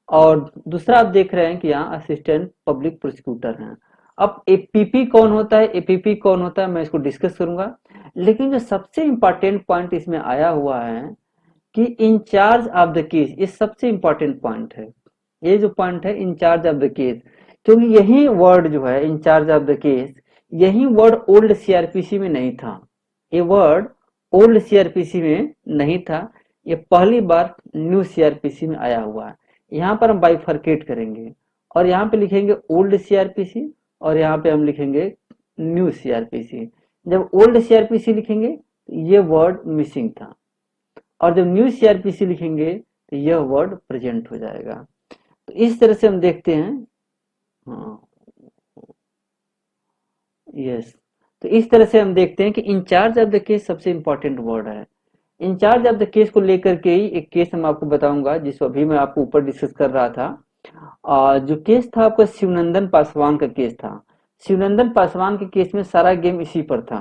और दूसरा आप देख रहे हैं कि यहाँ असिस्टेंट पब्लिक प्रोसिक्यूटर हैं। अब एपीपी कौन होता है, एपीपी कौन होता है, मैं इसको डिस्कस करूंगा। लेकिन जो सबसे इंपॉर्टेंट पॉइंट इसमें आया हुआ है कि इंचार्ज ऑफ द केस, ये सबसे इंपॉर्टेंट पॉइंट है। ये जो पॉइंट है इंचार्ज ऑफ द केस, क्योंकि यही वर्ड जो है इंचार्ज ऑफ द केस, यही वर्ड ओल्ड सीआरपीसी में नहीं था। ये वर्ड ओल्ड सीआरपीसी में नहीं था, ये पहली बार न्यू सीआरपीसी में आया हुआ है। यहाँ पर हम बाइफरकेट करेंगे और यहाँ पे लिखेंगे ओल्ड सीआरपीसी और यहाँ पे हम लिखेंगे न्यू सीआरपीसी। जब ओल्ड सीआरपीसी लिखेंगे तो ये वर्ड मिसिंग था, और जब न्यू सीआरपीसी लिखेंगे तो यह वर्ड प्रेजेंट हो जाएगा। तो इस तरह से हम देखते हैं। हाँ, यस। तो इस तरह से हम देखते हैं कि इंचार्ज ऑफ द केस सबसे इंपॉर्टेंट वर्ड है। इंचार्ज ऑफ द केस को लेकर के ही एक केस हम आपको बताऊंगा, जिसको अभी मैं आपको ऊपर डिस्कस कर रहा था। जो केस था आपका शिवनंदन पासवान का केस था। शिवनंदन पासवान के केस में सारा गेम इसी पर था,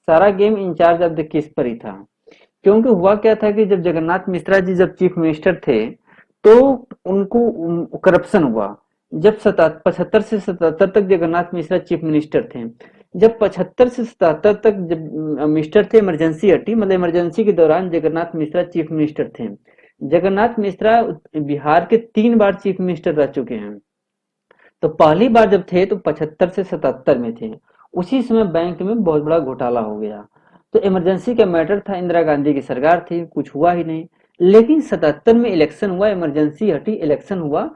सारा game in charge of the case पर ही था। क्योंकि हुआ क्या था कि जब जगन्नाथ मिश्रा जी जब चीफ मिनिस्टर थे तो उनको करप्शन हुआ। जब 75 से 77 तक जगन्नाथ मिश्रा चीफ मिनिस्टर थे। जब 75 से 77 तक जब मिनिस्टर थे, इमरजेंसी हटी, मतलब इमरजेंसी के दौरान जगन्नाथ मिश्रा चीफ मिनिस्टर थे। जगन्नाथ मिश्रा बिहार के 3 बार चीफ मिनिस्टर रह चुके हैं। तो पहली बार जब थे तो 75 से 77 में थे। उसी समय बैंक में बहुत बड़ा घोटाला हो गया। तो इमरजेंसी का मैटर था, इंदिरा गांधी की सरकार थी, कुछ हुआ ही नहीं। लेकिन 77 में इलेक्शन हुआ, इमरजेंसी हटी, इलेक्शन हुआ,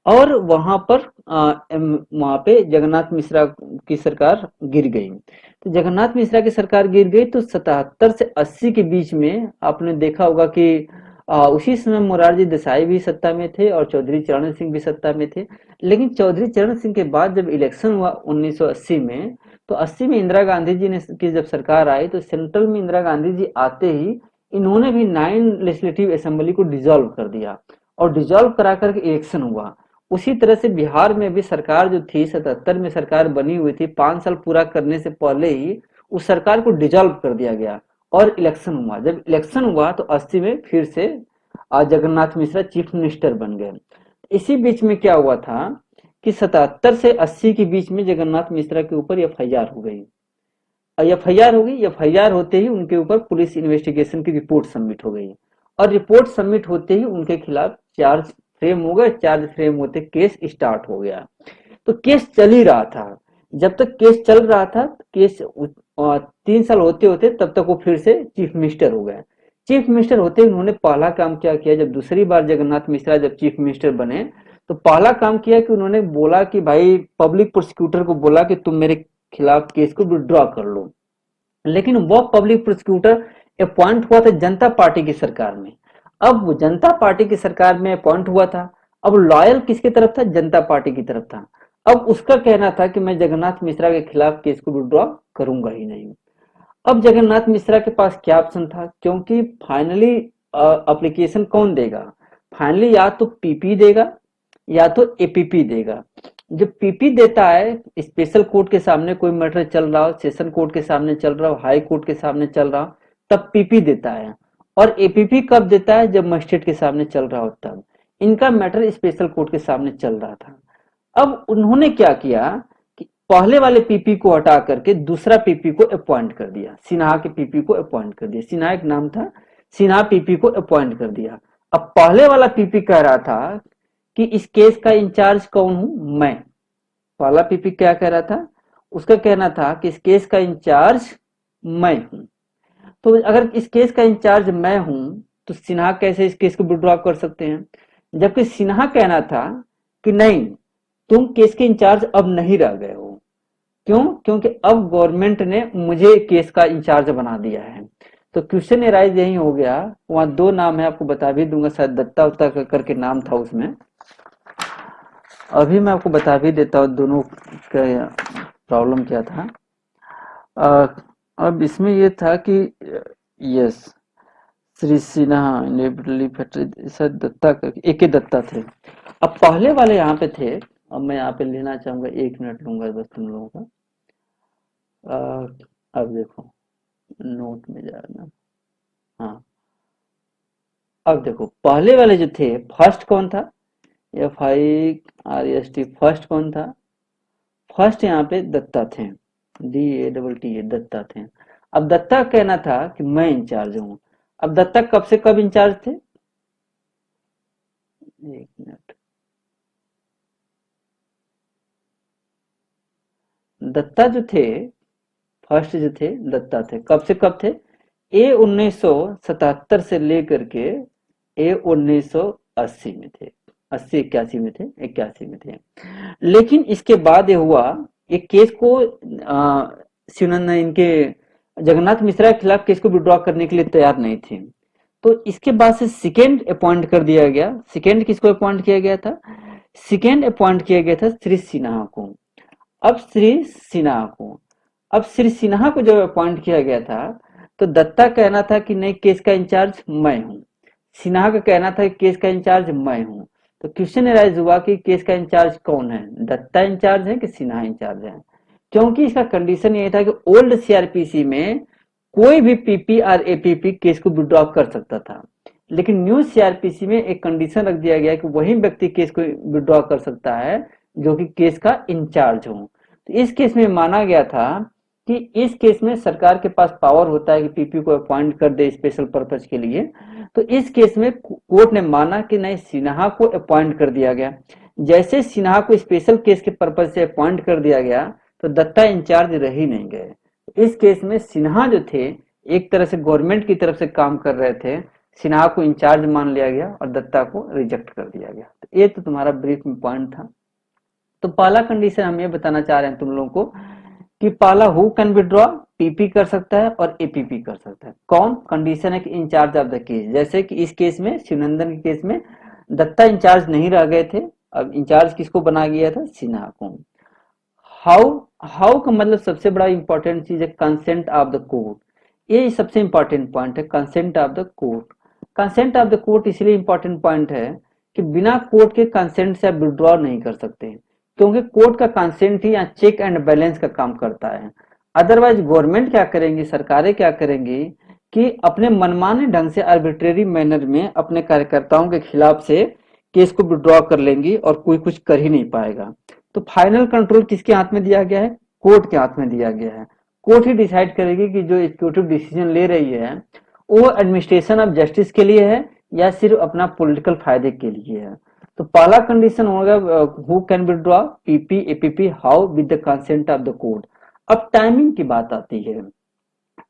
और वहां पर वहां पे जगन्नाथ मिश्रा की सरकार गिर गई। तो जगन्नाथ मिश्रा की सरकार गिर गई तो 77 से 80 के बीच में आपने देखा होगा कि उसी समय मोरारजी देसाई भी सत्ता में थे और चौधरी चरण सिंह भी सत्ता में थे। लेकिन चौधरी चरण सिंह के बाद जब इलेक्शन हुआ 1980 में, तो 80 में इंदिरा गांधी जी ने की जब सरकार आई तो सेंट्रल में इंदिरा गांधी जी आते ही इन्होंने भी 9 लेजिस्लेटिव असेंबली को डिसॉल्व कर दिया और डिसॉल्व करा करके इलेक्शन हुआ। उसी तरह से बिहार में भी सरकार जो थी 77 में सरकार बनी हुई थी, 5 साल पूरा करने से पहले ही उस सरकार को डिसॉल्व कर दिया गया और इलेक्शन हुआ। जब इलेक्शन हुआ तो 80 में फिर से जगन्नाथ मिश्रा चीफ मिनिस्टर बन गए। इसी बीच में क्या हुआ था कि 77 से 80 के बीच में जगन्नाथ मिश्रा के ऊपर एफआईआर हो गई। एफआईआर हो गई, एफआईआर होते ही उनके ऊपर पुलिस इन्वेस्टिगेशन की रिपोर्ट सबमिट हो गई और रिपोर्ट सबमिट होते ही उनके खिलाफ चार्ज फ्रेम हो गए। चार्ज फ्रेम होते केस स्टार्ट हो गया। तो केस चल ही रहा था। जब तक केस चल रहा था, केस 3 साल होते होते तब तक वो फिर से चीफ मिनिस्टर हो गए। चीफ मिनिस्टर होते उन्होंने पहला काम क्या किया, जब दूसरी बार जगन्नाथ मिश्रा जब चीफ मिनिस्टर बने तो पहला काम किया कि उन्होंने बोला कि भाई पब्लिक प्रोसिक्यूटर को बोला कि तुम मेरे खिलाफ केस को विड्रॉ कर लो। लेकिन वो पब्लिक प्रोसिक्यूटर अपॉइंट हुआ था जनता पार्टी की सरकार में। अब वो जनता पार्टी की सरकार में अपॉइंट हुआ था। अब लॉयल किसकी तरफ था, जनता पार्टी की तरफ था। अब उसका कहना था कि मैं जगन्नाथ मिश्रा के खिलाफ केस को विड्रॉ करूंगा ही नहीं। अब जगन्नाथ मिश्रा के पास क्या ऑप्शन था, क्योंकि फाइनली एप्लीकेशन कौन देगा, फाइनली या तो पीपी देगा या तो एपीपी देगा। जो पीपी देता है, स्पेशल कोर्ट के सामने कोई मैटर चल रहा हो, सेशन कोर्ट के सामने चल रहा हो, हाई कोर्ट के सामने चल रहा हो, तब पीपी देता है। और एपीपी कब देता है, जब मजिस्ट्रेट के सामने चल रहा हो तब। इनका मैटर स्पेशल कोर्ट के सामने चल रहा था। अब उन्होंने क्या किया कि पहले वाले पीपी को हटा करके दूसरा पीपी को अपॉइंट कर दिया, सिन्हा के पीपी को अपॉइंट कर दिया। सिन्हा एक नाम था, सिन्हा पीपी को अपॉइंट कर दिया। अब पहले वाला पीपी कह रहा था कि इस केस का इंचार्ज कौन हूं मैं। पहला पीपी क्या कह रहा था, उसका कहना था कि इस केस का इंचार्ज मैं हूं। तो अगर इस केस का इंचार्ज मैं हूं तो सिन्हा कैसे इस केस को विड्रॉ कर सकते हैं। जबकि सिन्हा कहना था कि नहीं, तुम केस के इंचार्ज अब नहीं रह गए हो। क्यों, क्योंकि अब गवर्नमेंट ने मुझे केस का इंचार्ज बना दिया है। तो क्वेश्चन एराइज यही हो गया। वहां 2 नाम है, आपको बता भी दूंगा, शायद दत्ता उत्ता करके नाम था उसमें। अभी मैं आपको बता भी देता हूँ दोनों का प्रॉब्लम क्या था। अ, अब इसमें ये था कि यस, श्री सिन्हा इनेविटेबली फैक्ट्री, शायद दत्ता करके एके दत्ता थे। अब पहले वाले यहाँ पे थे। अब मैं यहाँ पे लेना चाहूंगा, 1 मिनट लूंगा बस तुम लोगों का। अब देखो, नोट में जाना। हाँ, अब देखो पहले वाले जो थे, फर्स्ट कौन था, FIRST, फर्स्ट कौन था, फर्स्ट यहाँ पे दत्ता थे, DATTA दत्ता थे। अब दत्ता कहना था कि मैं इंचार्ज हूँ। अब दत्ता कब से कब इंचार्ज थे, एक मिनट, दत्ता जो थे, फर्स्ट जो थे दत्ता थे, कब से कब थे, ए 1977 से लेकर के ए 1980 में थे, 80 81 में थे, 81 में थे। लेकिन इसके बाद ये हुआ, एक केस को शिवनंदन इनके जगन्नाथ मिश्रा के खिलाफ केस को विड्रॉ करने के लिए तैयार नहीं थे। तो इसके बाद से सेकेंड अपॉइंट कर दिया गया। सेकेंड किसको अपॉइंट किया गया था, सेकेंड अपॉइंट किया गया था श्री सिन्हा को। अब श्री सिन्हा को अब श्री सिन्हा को जब अपॉइंट किया गया था, तो दत्ता कहना था कि नहीं, केस का इंचार्ज मैं हूँ। सिन्हा का कहना था कि केस का इंचार्ज मैं हूँ। तो क्वेश्चन राइज हुआ कि केस का इंचार्ज कौन है, दत्ता इंचार्ज है कि सिन्हा इंचार्ज है। क्योंकि इसका कंडीशन ये था कि ओल्ड सीआरपीसी में कोई भी पीपी और एपीपी केस को विड्रॉ कर सकता था, लेकिन न्यू सीआरपीसी में एक कंडीशन रख दिया गया कि वही व्यक्ति केस को विड्रॉ कर सकता है जो कि केस का इंचार्ज हो। तो इस केस में माना गया था कि इस केस में सरकार के पास पावर होता है कि पीपी को अपॉइंट कर दे स्पेशल पर्पज के लिए। तो इस केस में कोर्ट ने माना कि नहीं, सिन्हा को अपॉइंट कर दिया गया। जैसे सिन्हा को स्पेशल केस के पर्पज से अपॉइंट कर दिया गया, तो दत्ता इंचार्ज रह ही नहीं गए। इस केस में सिन्हा जो थे, एक तरह से गवर्नमेंट की तरफ से काम कर रहे थे, सिन्हा को इंचार्ज मान लिया गया और दत्ता को रिजेक्ट कर दिया गया। तो ये तो तुम्हारा ब्रीफ में पॉइंट था। तो पहला कंडीशन हम ये बताना चाह रहे हैं तुम लोगों को कि पहला हु कैन विड्रॉ, पीपी कर सकता है और एपीपी कर सकता है। कौन, कंडीशन है कि इंचार्ज ऑफ द केस। जैसे कि इस केस में, शिवनंदन के केस में दत्ता इंचार्ज नहीं रह गए थे, अब इंचार्ज किसको बना गया था, सिन्हा को। हाउ, हाउ का मतलब सबसे बड़ा इंपॉर्टेंट चीज है कंसेंट ऑफ द कोर्ट। ये सबसे इंपॉर्टेंट पॉइंट है, consent of the court. Consent of the court इसलिए इंपॉर्टेंट पॉइंट है कि बिना कोर्ट के कंसेंट से आप विड्रॉ नहीं कर सकते, क्योंकि कोर्ट का कंसेंट ही यहाँ चेक एंड बैलेंस का काम करता है। अदरवाइज गवर्नमेंट क्या करेंगी, सरकारें क्या करेंगी कि अपने मनमाने ढंग से आर्बिट्रेरी मैनर में अपने कार्यकर्ताओं के खिलाफ से केस को विड्रॉ कर लेंगी और कोई कुछ कर ही नहीं पाएगा। तो फाइनल कंट्रोल किसके हाथ में दिया गया है, कोर्ट के हाथ में दिया गया है। कोर्ट ही डिसाइड करेगी कि जो एग्जीक्यूटिव डिसीजन ले रही है वो एडमिनिस्ट्रेशन ऑफ जस्टिस के लिए है या सिर्फ अपना पॉलिटिकल फायदे के लिए है। तो पहला कंडीशन होगा who can withdraw, PP APP, how, with the consent of the court. अब टाइमिंग की बात आती है,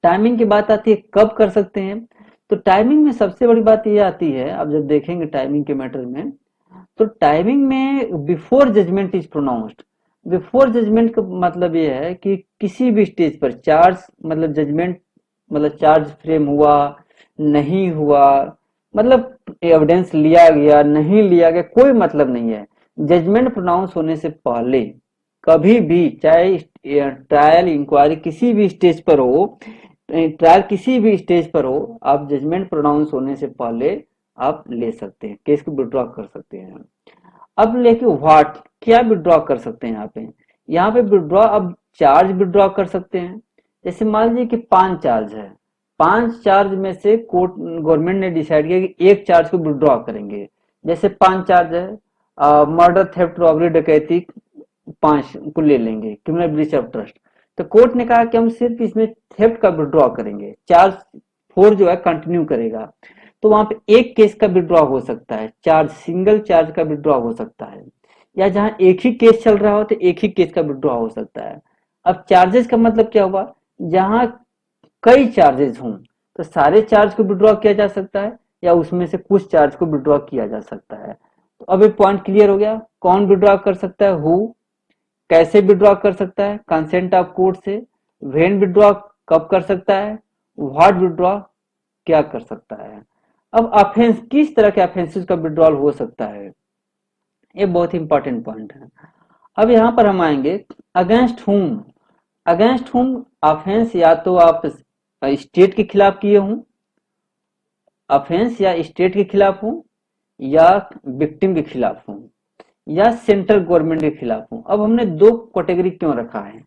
टाइमिंग की बात आती है कब कर सकते हैं। तो टाइमिंग में सबसे बड़ी बात ये आती है, अब जब देखेंगे टाइमिंग के मैटर में, तो टाइमिंग में before judgment is pronounced. Before judgment का मतलब ये है कि किसी भी स्टेज पर चार्ज, मतलब जजमेंट, मतलब चार्ज फ्रेम हुआ नहीं हुआ, मतलब एविडेंस लिया गया नहीं लिया गया, कोई मतलब नहीं है। जजमेंट प्रोनाउंस होने से पहले कभी भी, चाहे ट्रायल इंक्वायरी किसी भी स्टेज पर हो, ट्रायल किसी भी स्टेज पर हो, आप जजमेंट प्रोनाउंस होने से पहले आप ले सकते हैं, केस को विड्रॉ कर सकते हैं। अब लेके व्हाट, क्या विड्रॉ कर सकते हैं यहाँ पे विड्रॉ, अब चार्ज विड्रॉ कर सकते हैं। जैसे मान लीजिए कि 5 चार्ज है, 5 चार्ज में से कोर्ट, गवर्नमेंट ने डिसाइड किया कि एक चार्ज को विड्रॉ करेंगे। जैसे 5 चार्ज है, मर्डर, थेफ्ट, रॉबरी, डकैती, 5 को ले लेंगे, क्रिमिनल ब्रीच ऑफ ट्रस्ट। तो कोर्ट ने कहा कि हम सिर्फ इसमें थेफ्ट का विड्रॉ करेंगे, चार्ज 4 जो है कंटिन्यू करेगा। तो वहां पे एक केस का विड्रॉ हो सकता है, चार्ज, सिंगल चार्ज का विड्रॉ हो सकता है, या जहां एक ही केस चल रहा हो तो एक ही केस का विड्रॉ हो सकता है। अब चार्जेस का मतलब क्या हुआ, जहां कई चार्जेस हों तो सारे चार्ज को विड्रॉ किया जा सकता है या उसमें से कुछ चार्ज को विड्रॉ किया जा सकता है। तो अब एक पॉइंट क्लियर हो गया, कौन विड्रॉ कर सकता है, हु, कैसे विड्रॉ कर सकता है, कंसेंट ऑफ कोर्ट से, व्हेन विड्रॉ, कब कर सकता है, व्हाट विड्रॉ, क्या कर सकता है। अब ऑफेंस, किस तरह के ऑफेंसेस का विड्रॉल हो सकता है, ये बहुत इंपॉर्टेंट पॉइंट है। अब यहाँ पर हम आएंगे अगेंस्ट हुम। अगेंस्ट हुम ऑफेंस या तो आप स्टेट के खिलाफ किए हों, ऑफेंस या स्टेट के खिलाफ हो, या विक्टिम के खिलाफ हो, या सेंट्रल गवर्नमेंट के खिलाफ हो। अब हमने 2 कैटेगरी क्यों रखा है,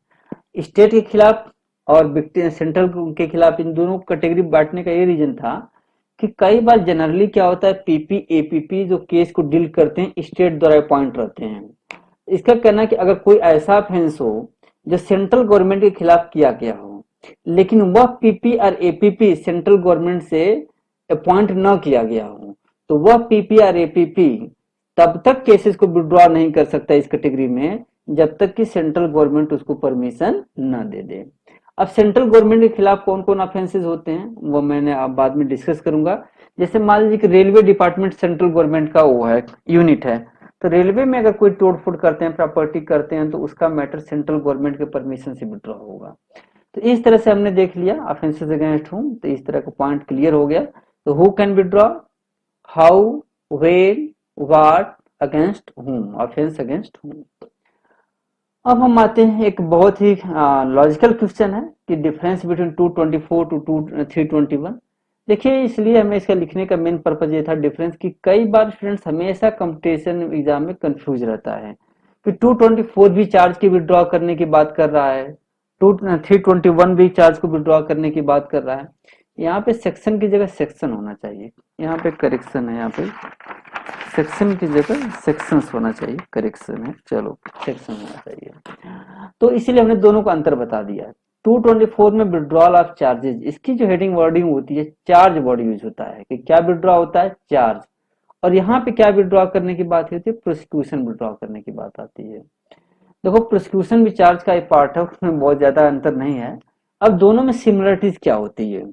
स्टेट के खिलाफ और विक्टिम, सेंट्रल के खिलाफ, इन दोनों कैटेगरी बांटने का ये रीजन था कि कई बार जनरली क्या होता है, पीपी एपीपी जो केस को डील करते हैं स्टेट द्वारा अपॉइंट रहते हैं, इसका कहना है कि अगर कोई ऐसा ऑफेंस हो जो सेंट्रल गवर्नमेंट के खिलाफ किया गया हो, लेकिन वह पीपी और एपीपी सेंट्रल गवर्नमेंट से अपॉइंट न किया गया हो, तो वह पीपी और एपीपी तब तक केसेस को विड्रॉ नहीं कर सकता इस कैटेगरी में, जब तक कि सेंट्रल गवर्नमेंट उसको परमिशन न दे दे। अब सेंट्रल गवर्नमेंट के खिलाफ कौन कौन ऑफेंसेस होते हैं वो मैंने अब बाद में डिस्कस करूंगा। जैसे मान लीजिए कि रेलवे डिपार्टमेंट सेंट्रल गवर्नमेंट का वो है, यूनिट है, तो रेलवे में अगर कोई तोड़फोड़ करते हैं, प्रॉपर्टी करते हैं, तो उसका मैटर सेंट्रल गवर्नमेंट के परमिशन से विड्रॉ होगा। तो इस तरह से हमने देख लिया ऑफेंसेस अगेंस्ट होम, तो इस तरह का पॉइंट क्लियर हो गया। तो who can withdraw, how, when, what, against whom, offence against whom. अब हम आते हैं एक बहुत ही लॉजिकल क्वेश्चन है कि डिफरेंस बिटवीन 224 टू 321। देखिए, इसलिए हमें इसका लिखने का मेन पर्पज ये था डिफरेंस, कि कई बार स्टूडेंट्स हमेशा कंपटीशन एग्जाम में कंफ्यूज रहता है कि 224 भी चार्ज की विड्रॉ करने की बात कर रहा है, 321 भी चार्ज को विड्रॉ करने की बात कर रहा है। यहाँ पे सेक्शन की जगह सेक्शन होना चाहिए, यहाँ पे करेक्शन है, यहाँ पे सेक्शन की जगह सेक्शंस होना चाहिए, करेक्शन है, चलो सेक्शन होना चाहिए। तो इसीलिए हमने दोनों का अंतर बता दिया। 224 में विड्रॉल ऑफ चार्जेस, इसकी जो हेडिंग वर्डिंग होती है, चार्ज वर्ड यूज होता है कि क्या विड्रॉ होता है, चार्ज। और यहाँ पे क्या विड्रॉ करने की बात होती है, प्रोसिक्यूशन विड्रॉ करने की बात आती है। देखो, प्रोसिक्यूशन भी चार्ज का एक पार्ट है, उसमें बहुत ज्यादा अंतर नहीं है। अब दोनों में सिमिलरिटीज क्या होती है,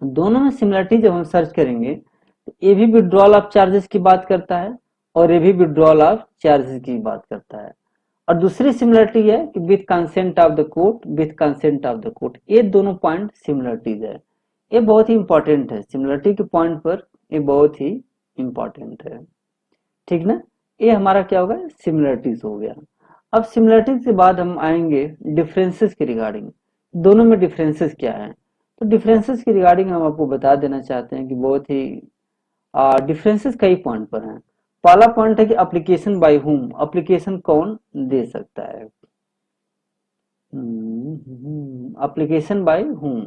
दोनों में सिमिलरिटी जब हम सर्च करेंगे तो ये भी विड्रॉल ऑफ चार्जेस की बात करता है और ये भी विड्रॉल ऑफ चार्जेस की बात करता है। और दूसरी सिमिलरिटी है कि with consent of the court, with consent of the court, ये दोनों पॉइंट सिमिलरिटीज है। ये बहुत ही इंपॉर्टेंट है, सिमिलरिटी के पॉइंट पर ये बहुत ही इंपॉर्टेंट है, ठीक ना। ये हमारा क्या होगा, सिमिलरिटीज हो गया। अब सिमिलरिटीज के बाद हम आएंगे डिफरेंसेस के रिगार्डिंग, दोनों में डिफरेंसेस क्या है। तो डिफरेंसेस के रिगार्डिंग हम आपको बता देना चाहते हैं कि बहुत ही डिफरेंसेस कई पॉइंट पर हैं। पहला पॉइंट है कि एप्लीकेशन बाय हुम, एप्लीकेशन कौन दे सकता है, application by whom.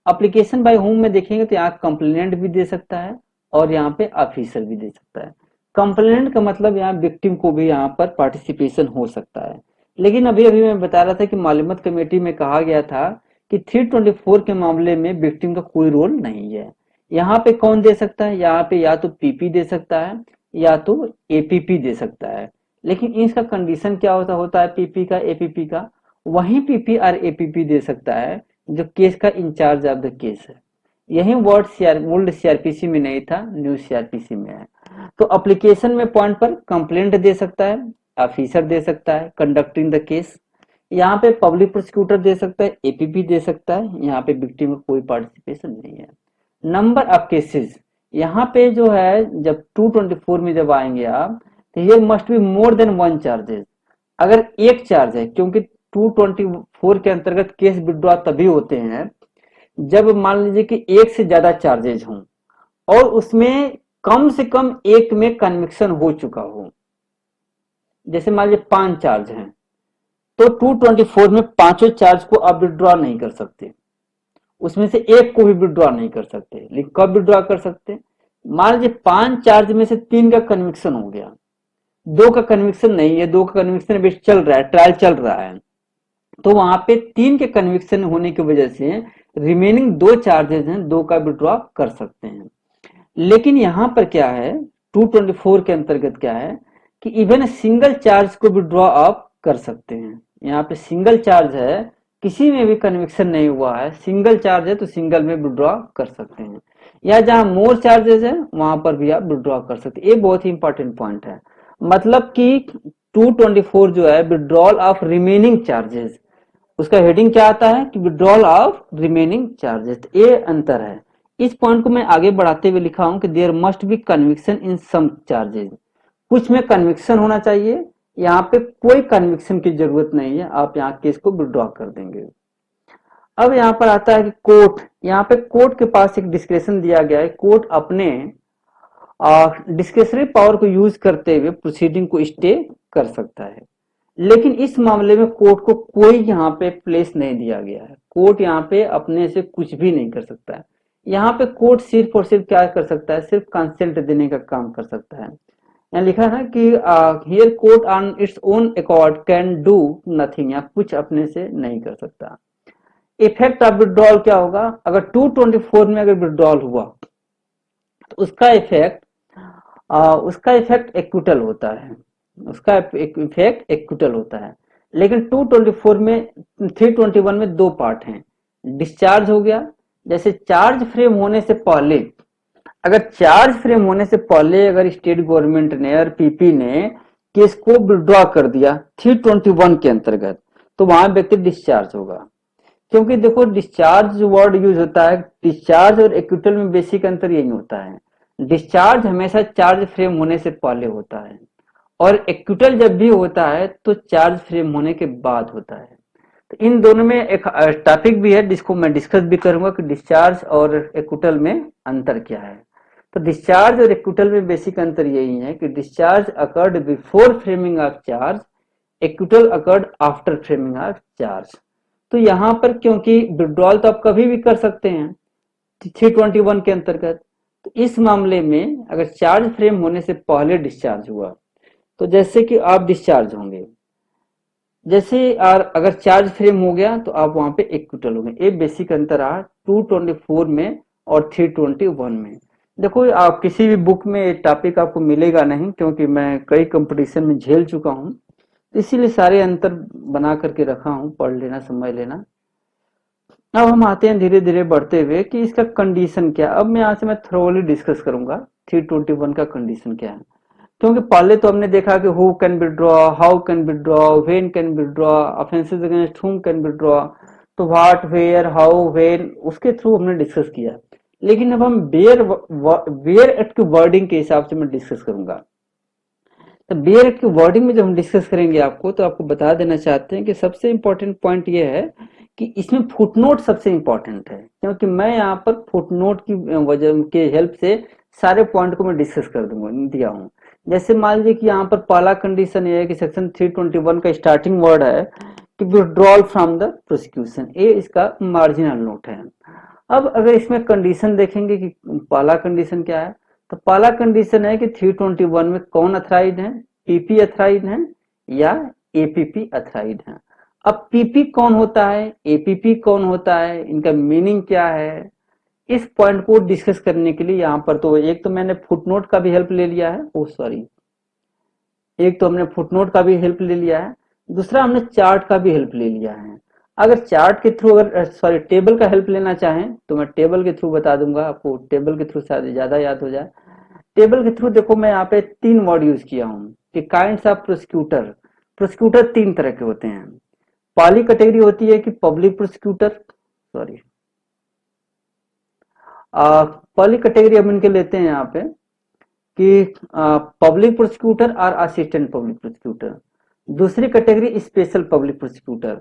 Application by whom में देखेंगे तो यहाँ कंप्लेनेंट भी दे सकता है और यहाँ पे ऑफिसर भी दे सकता है। कंप्लेनेंट का मतलब यहाँ विक्टिम को भी यहाँ पर पार्टिसिपेशन हो सकता है। लेकिन अभी अभी मैं बता रहा था कि मालूमात कमेटी में कहा गया था कि 324 के मामले में विक्टिम का कोई रोल नहीं है। यहाँ पे कौन दे सकता है, यहाँ पे या तो पीपी दे सकता है या तो एपीपी दे सकता है। लेकिन इसका कंडीशन क्या होता है पीपी का, एपीपी का, वही पीपी और एपीपी दे सकता है जो केस का इंचार्ज ऑफ द केस है। यही वर्ड ओल्ड सीआरपीसी में नहीं था, न्यू सीआरपीसी में है। तो एप्लीकेशन में पॉइंट पर कंप्लेंट दे सकता है, ऑफिसर दे सकता है कंडक्टिंग द केस, यहाँ पे पब्लिक प्रोसिक्यूटर दे सकता है, एपीपी दे सकता है, यहाँ पे विक्टिम का कोई पार्टिसिपेशन नहीं है। नंबर ऑफ केसेस, यहाँ पे जो है जब 224 में जब आएंगे आप, तो ये must be more than one charges. अगर एक चार्ज है, क्योंकि 224 के अंतर्गत केस विड्रॉ तभी होते हैं जब मान लीजिए कि एक से ज्यादा चार्जेज हों और उसमें कम से कम एक में कन्विक्शन हो चुका हो। जैसे मान लीजिए 5 चार्ज हैं, तो 224 में पांचों चार्ज को आप विड्रॉ नहीं कर सकते, उसमें से एक को भी विड्रॉ नहीं कर सकते। लेकिन कब विड्रॉ कर सकते, मान लीजिए 5 चार्ज में से 3 का कन्विक्शन हो गया, 2 का कन्विक्शन नहीं है, 2 का कन्विक्शन अभी चल रहा है, ट्रायल चल रहा है, तो वहां पे 3 के कन्विक्शन होने की वजह से रिमेनिंग 2 चार्जेस हैं, 2 का विड्रॉ कर सकते हैं। लेकिन यहां पर क्या है, 224 के अंतर्गत क्या है कि इवन सिंगल चार्ज को विड्रॉ आप कर सकते हैं। यहाँ पे सिंगल चार्ज है, किसी में भी कन्विक्शन नहीं हुआ है, सिंगल चार्ज है तो सिंगल में विड्रॉ कर सकते हैं, या जहां मोर चार्जेस है वहां पर भी आप विड्रॉ कर सकते हैं। ये बहुत ही इंपॉर्टेंट पॉइंट है, मतलब कि 224 जो है विड्रॉल ऑफ रिमेनिंग चार्जेस, उसका हेडिंग क्या आता है कि विड्रॉल ऑफ रिमेनिंग चार्जेस, ये अंतर है। इस पॉइंट को मैं आगे बढ़ाते हुए लिखा हूं कि there must be conviction in some charges, कुछ में कन्विक्शन होना चाहिए, यहाँ पे कोई कन्विक्शन की जरूरत नहीं है, आप यहाँ केस को विड्रॉ कर देंगे। अब यहाँ पर आता है कि कोर्ट, यहाँ पे कोर्ट के पास एक डिस्क्रिप्शन दिया गया है, कोर्ट अपने डिस्क्रिशनरी पावर को यूज करते हुए प्रोसीडिंग को स्टे कर सकता है। लेकिन इस मामले में कोर्ट को कोई यहाँ पे प्लेस नहीं दिया गया है, कोर्ट यहाँ पे अपने से कुछ भी नहीं कर सकता है। यहाँ पे कोर्ट सिर्फ और सिर्फ क्या कर सकता है, सिर्फ कंसेंट देने का काम कर सकता है। यहाँ लिखा है ना कि here court on its own accord can do nothing, या कुछ अपने से नहीं कर सकता। इफेक्ट ऑफ विड्रॉल क्या होगा, अगर 224 में अगर विड्रॉल हुआ तो उसका इफेक्ट एक्विटल होता है, उसका इफेक्ट एक्विटल होता है। लेकिन 224 में 321 में दो पार्ट हैं, डिस्चार्ज हो गया, जैसे चार्ज फ्रेम होने से पहले, अगर चार्ज फ्रेम होने से पहले अगर स्टेट गवर्नमेंट ने और पीपी ने केस को विड्रॉ कर दिया 321 के अंतर्गत, तो वहां व्यक्ति डिस्चार्ज होगा। क्योंकि देखो डिस्चार्ज जो वर्ड यूज होता है, डिस्चार्ज और एक्विटल में बेसिक अंतर यही होता है, डिस्चार्ज हमेशा चार्ज फ्रेम होने से पहले होता है और एक्विटल जब भी होता है तो चार्ज फ्रेम होने के बाद होता है। तो इन दोनों में एक टॉपिक भी है जिसको मैं डिस्कस भी करूंगा कि डिस्चार्ज और एक्विटल में अंतर क्या है। तो डिस्चार्ज और एक्विटल में बेसिक अंतर यही है कि discharge occurred before framing of charge, acquittal occurred after framing of charge. तो यहाँ पर क्योंकि विड्रॉल तो आप कभी भी कर सकते हैं 321 के अंतर्गत, तो इस मामले में अगर चार्ज फ्रेम होने से पहले डिस्चार्ज हुआ तो जैसे कि आप डिस्चार्ज होंगे, जैसे अगर चार्ज फ्रेम हो गया तो आप वहां पे इक्विटल होंगे। ये बेसिक अंतर आ 224 में और 321 में। देखो आप किसी भी बुक में ये टॉपिक आपको मिलेगा नहीं, क्योंकि मैं कई कंपटीशन में झेल चुका हूं, इसीलिए सारे अंतर बना करके रखा हूं, पढ़ लेना, समझ लेना। अब हम आते हैं धीरे धीरे बढ़ते हुए कि इसका कंडीशन क्या। अब मैं यहाँ से मैं थ्रोली डिस्कस करूंगा 321 का कंडीशन क्या है, क्योंकि पहले तो हमने देखा कि who can withdraw, how can withdraw, when can withdraw, offences against हुम कैन विड्रॉ, तो व्हाट, वेयर, हाउ, व्हेन, उसके थ्रू हमने डिस्कस किया। लेकिन अब हम बेयर एक्ट की वर्डिंग के हिसाब से मैं डिस्कस करूंगा। तो बेयर एक्ट की वर्डिंग में जब हम डिस्कस करेंगे आपको, तो आपको बता देना चाहते हैं कि सबसे इंपॉर्टेंट पॉइंट ये है कि इसमें फुटनोट सबसे इंपॉर्टेंट है, क्योंकि मैं यहाँ पर फुटनोट की वजह के हेल्प से सारे पॉइंट को मैं डिस्कस कर दूंगा दिया हूँ। जैसे मान लीजिए कि यहाँ पर पहला कंडीशन ये है कि सेक्शन 321 का स्टार्टिंग वर्ड है कि विड्रॉल फ्रॉम द प्रोसिक्यूशन, ये इसका मार्जिनल नोट है। अब अगर इसमें कंडीशन देखेंगे कि पहला कंडीशन क्या है, तो पहला कंडीशन है कि 321 में कौन अथराइड है, पीपी अथराइड है या एपीपी अथराइड है। अब पीपी कौन होता है, एपीपी कौन होता है, इनका मीनिंग क्या है, इस पॉइंट को डिस्कस करने के लिए यहाँ पर तो एक तो मैंने फुटनोट का भी हेल्प ले लिया है, एक तो हमने फुटनोट का भी हेल्प ले लिया है, दूसरा हमने चार्ट का भी हेल्प ले लिया है। अगर चार्ट के थ्रू अगर टेबल का हेल्प लेना चाहें तो मैं टेबल के थ्रू बता दूंगा आपको, टेबल के थ्रू शायद ज्यादा याद हो जाए। टेबल के थ्रू देखो मैं यहाँ पे 3 वर्ड यूज किया हूँ कि काइंड्स ऑफ प्रोसिक्यूटर। प्रोसिक्यूटर 3 तरह के होते हैं। पहली कैटेगरी होती है कि पब्लिक प्रोसिक्यूटर, पहली कैटेगरी हम इनके लेते हैं यहाँ पे कि पब्लिक प्रोसिक्यूटर और असिस्टेंट पब्लिक प्रोसिक्यूटर। दूसरी कैटेगरी स्पेशल पब्लिक प्रोसिक्यूटर।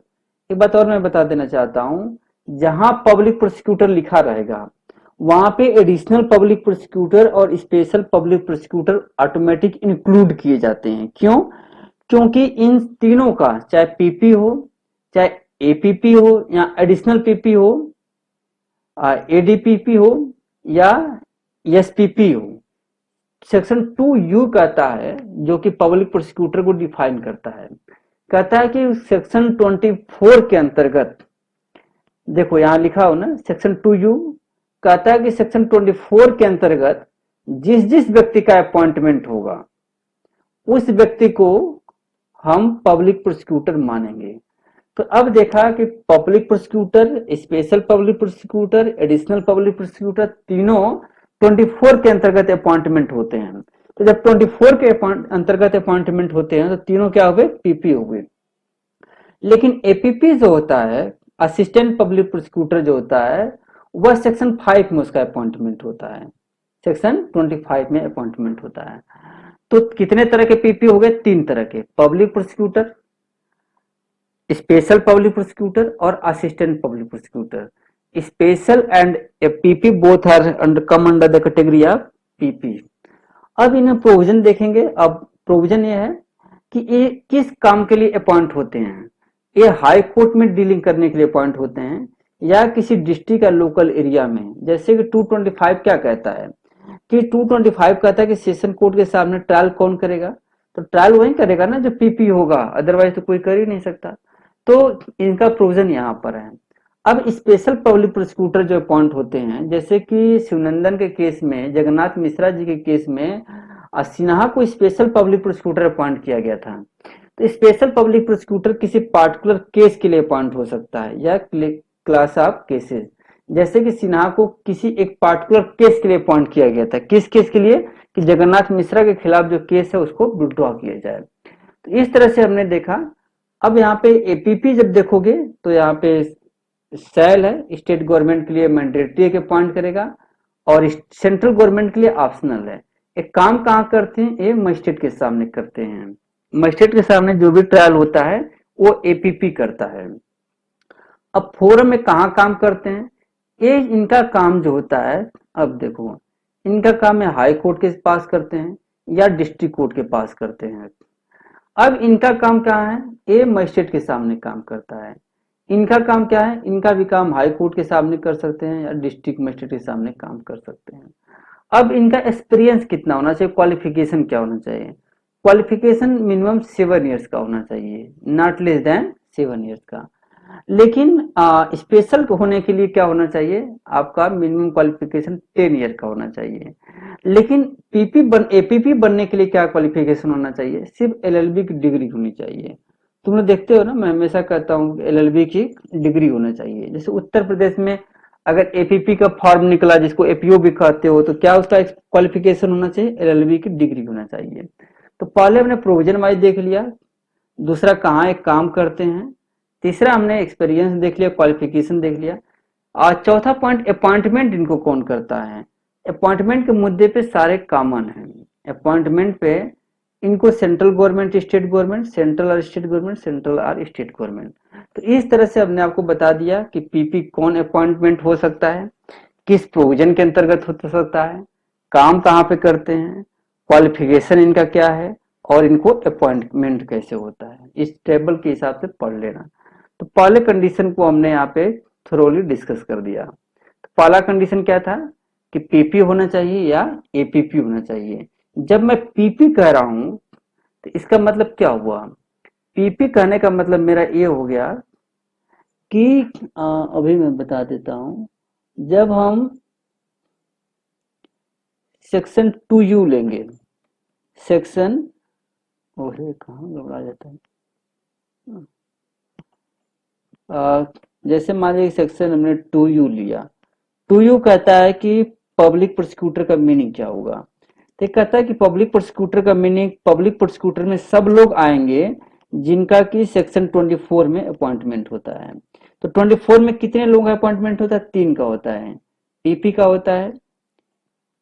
एक बात और मैं बता देना चाहता हूँ, जहां पब्लिक प्रोसिक्यूटर लिखा रहेगा वहां पे एडिशनल पब्लिक प्रोसिक्यूटर और special public prosecutor automatic include किए जाते हैं। क्यों? क्योंकि इन तीनों का चाहे पीपी हो, चाहे एपीपी हो या एडिशनल पीपी हो, एडीपीपी हो या एसपीपी हो, सेक्शन 2U कहता है, जो कि पब्लिक प्रोसिक्यूटर को डिफाइन करता है, कहता है कि सेक्शन 24 के अंतर्गत, देखो यहां लिखा हो ना सेक्शन 2U, कहता है कि सेक्शन 24 के अंतर्गत जिस जिस व्यक्ति का अपॉइंटमेंट होगा उस व्यक्ति को हम पब्लिक प्रोसिक्यूटर मानेंगे। तो अब देखा कि public prosecutor, special public prosecutor, additional public prosecutor तीनों 24 के अंतर्गत अपॉइंटमेंट होते हैं। तो जब 24 के अंतर्गत अपॉइंटमेंट होते हैं तो तीनों क्या हो गए, पीपी हो गए। लेकिन एपीपी जो होता है, असिस्टेंट पब्लिक प्रोसिक्यूटर जो होता है, वह सेक्शन 5 में उसका अपॉइंटमेंट होता है, सेक्शन 25 में अपॉइंटमेंट होता है। तो कितने तरह के पीपी हो गए, 3 तरह के, public prosecutor, special public prosecutor और assistant public prosecutor. Special and PP both are under come under the category of PP. अब इन्हें प्रोविजन देखेंगे। अब प्रोविजन ये है कि ये किस काम के लिए अपॉइंट होते हैं, ये हाई कोर्ट में डीलिंग करने के लिए अपॉइंट होते हैं या किसी डिस्ट्रिक्ट या लोकल एरिया में। जैसे कि 225 क्या कहता है कि 225 कहता है कि सेशन कोर्ट के सामने ट्रायल कौन करेगा, तो ट्रायल वही करेगा ना जो पीपी होगा, अदरवाइज तो कोई कर ही नहीं सकता। तो इनका प्रोविजन यहाँ पर है। अब स्पेशल पब्लिक प्रोसिक्यूटर जो अपॉइंट होते हैं, जैसे कि शिवनंदन के केस में, जगन्नाथ मिश्रा जी के केस में सिन्हा को स्पेशल पब्लिक प्रोसिक्यूटर अपॉइंट किया गया था। तो स्पेशल पब्लिक प्रोसिक्यूटर किसी पार्टिकुलर केस के लिए अपॉइंट हो सकता है या क्लास ऑफ केसेस। जैसे कि सिन्हा को किसी एक पार्टिकुलर केस के लिए अपॉइंट किया गया था, किस केस के लिए, कि जगन्नाथ मिश्रा के खिलाफ जो केस है उसको विड्रॉ किया जाए। तो इस तरह से हमने देखा। अब यहाँ पे एपीपी जब देखोगे तो यहाँ पे सेल है, स्टेट गवर्नमेंट के लिए मैंडेटरी के अपॉइंट करेगा और सेंट्रल गवर्नमेंट के लिए ऑप्शनल है। एक काम कहाँ करते हैं, ये मजिस्ट्रेट के सामने करते हैं। मजिस्ट्रेट के सामने जो भी ट्रायल होता है वो एपीपी करता है। अब फोरम में कहाँ काम करते हैं, ये इनका काम जो होता है, अब देखो इनका काम है हाई कोर्ट के पास करते हैं या डिस्ट्रिक्ट कोर्ट के पास करते हैं। अब इनका काम क्या है, ये मजिस्ट्रेट के सामने काम करता है। इनका काम क्या है, इनका भी काम हाई कोर्ट के सामने कर सकते हैं या डिस्ट्रिक्ट मजिस्ट्रेट के सामने काम कर सकते हैं। अब इनका एक्सपीरियंस कितना होना चाहिए, क्वालिफिकेशन क्या होना चाहिए, क्वालिफिकेशन मिनिमम 7 ईयर्स का होना चाहिए, नॉट लेस देन 7 ईयर्स का। लेकिन स्पेशल होने के लिए क्या होना चाहिए, आपका मिनिमम क्वालिफिकेशन 10 ईयर का होना चाहिए। लेकिन एपीपी बनने के लिए क्या क्वालिफिकेशन होना चाहिए, सिर्फ एलएलबी की डिग्री होनी चाहिए। तुम लोग देखते हो ना, मैं हमेशा कहता हूँ एलएलबी की डिग्री होना चाहिए। जैसे उत्तर प्रदेश में अगर एपीपी का फॉर्म निकला, जिसको एपीओ भी कहते हो, तो क्या उसका क्वालिफिकेशन होना चाहिए, एलएलबी की डिग्री होना चाहिए। तो पहले हमने प्रोविजन वाइज देख लिया, दूसरा कहाँ एक काम करते हैं, तीसरा हमने एक्सपीरियंस देख लिया, क्वालिफिकेशन देख लिया। और चौथा पॉइंट, अपॉइंटमेंट इनको कौन करता है। अपॉइंटमेंट के मुद्दे पे सारे कॉमन है। अपॉइंटमेंट पे इनको central government, state government, central और स्टेट गवर्नमेंट, सेंट्रल और स्टेट गवर्नमेंट। तो इस तरह से हमने आपको बता दिया कि पीपी कौन अपॉइंटमेंट हो सकता है, किस प्रोविजन के अंतर्गत हो सकता है, काम कहाँ पे करते हैं, क्वालिफिकेशन इनका क्या है, और इनको अपॉइंटमेंट कैसे होता है। इस टेबल के हिसाब से पढ़ लेना। तो पहले कंडीशन को हमने यहाँ पे थोरोली डिस्कस कर दिया। तो पहला कंडीशन क्या था कि पीपी होना चाहिए या एपीपी होना चाहिए। जब मैं पीपी कह रहा हूं तो इसका मतलब क्या हुआ, पीपी कहने का मतलब मेरा ये हो गया कि अभी मैं बता देता हूं, जब हम सेक्शन 2U लेंगे, सेक्शन, ओहे कहाँ घबरा जाता है, जैसे मान लीजिए सेक्शन हमने 2U लिया, 2U कहता है कि पब्लिक प्रोसिक्यूटर का मीनिंग क्या होगा। तो ये कहता है कि पब्लिक प्रोसिक्यूटर का मीनिंग, पब्लिक प्रोसिक्यूटर में सब लोग आएंगे जिनका कि सेक्शन 24 में अपॉइंटमेंट होता है। तो 24 में कितने लोगों का अपॉइंटमेंट होता है, 3 का होता है। पीपी का होता है,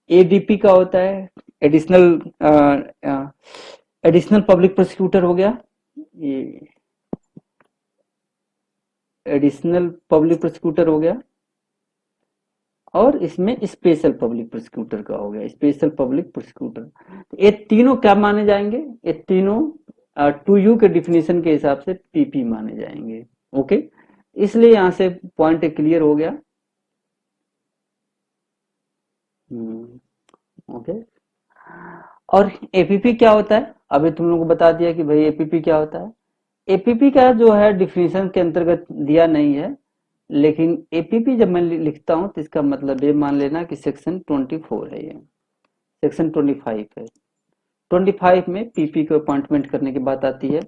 एडीपी का होता है, एडिशनल एडिशनल पब्लिक प्रोसिक्यूटर हो गया, ये एडिशनल पब्लिक प्रोसिक्यूटर हो गया, और इसमें स्पेशल पब्लिक प्रोसिक्यूटर का हो गया, स्पेशल पब्लिक प्रोसिक्यूटर। तो ये तीनों क्या माने जाएंगे, ये तीनों 2U के डिफिनेशन के हिसाब से पीपी माने जाएंगे। ओके, इसलिए यहां से पॉइंट क्लियर हो गया। ओके, और एपीपी क्या होता है, अभी तुम लोगों को बता दिया कि भाई एपीपी क्या होता है। एपीपी का जो है डिफिनेशन के अंतर्गत दिया नहीं है, लेकिन एपीपी जब मैं लिखता हूं तो इसका मतलब ये मान लेना कि सेक्शन 24 है, ये सेक्शन 25 है। 25 में पीपी को अपॉइंटमेंट करने की बात आती है।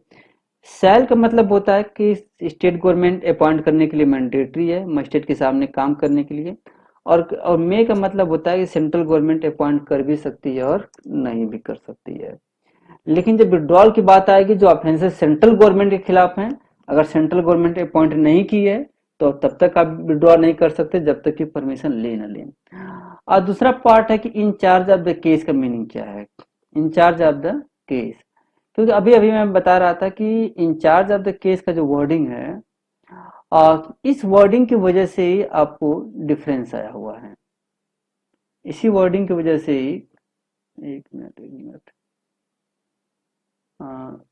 सेल का मतलब होता है कि स्टेट गवर्नमेंट अपॉइंट करने के लिए मैंडेटरी है, मजिस्ट्रेट के सामने काम करने के लिए। और मे का मतलब होता है कि सेंट्रल गवर्नमेंट अपॉइंट कर भी सकती है और नहीं भी कर सकती है। लेकिन जब विड्रॉल की बात आएगी, जो ऑफेंसेस सेंट्रल गवर्नमेंट के खिलाफ हैं, अगर सेंट्रल गवर्नमेंट अपॉइंट नहीं की है तो तब तक आप विड्रॉ नहीं कर सकते जब तक कि परमिशन ले न लें। और दूसरा पार्ट है कि इंचार्ज ऑफ द केस का मीनिंग क्या है, इंचार्ज ऑफ द केस। क्योंकि अभी अभी मैं बता रहा था कि इंचार्ज ऑफ द केस का जो वर्डिंग है, इस वर्डिंग की वजह से ही आपको डिफरेंस आया हुआ है। इसी वर्डिंग की वजह से ही, एक मिनट, हाँ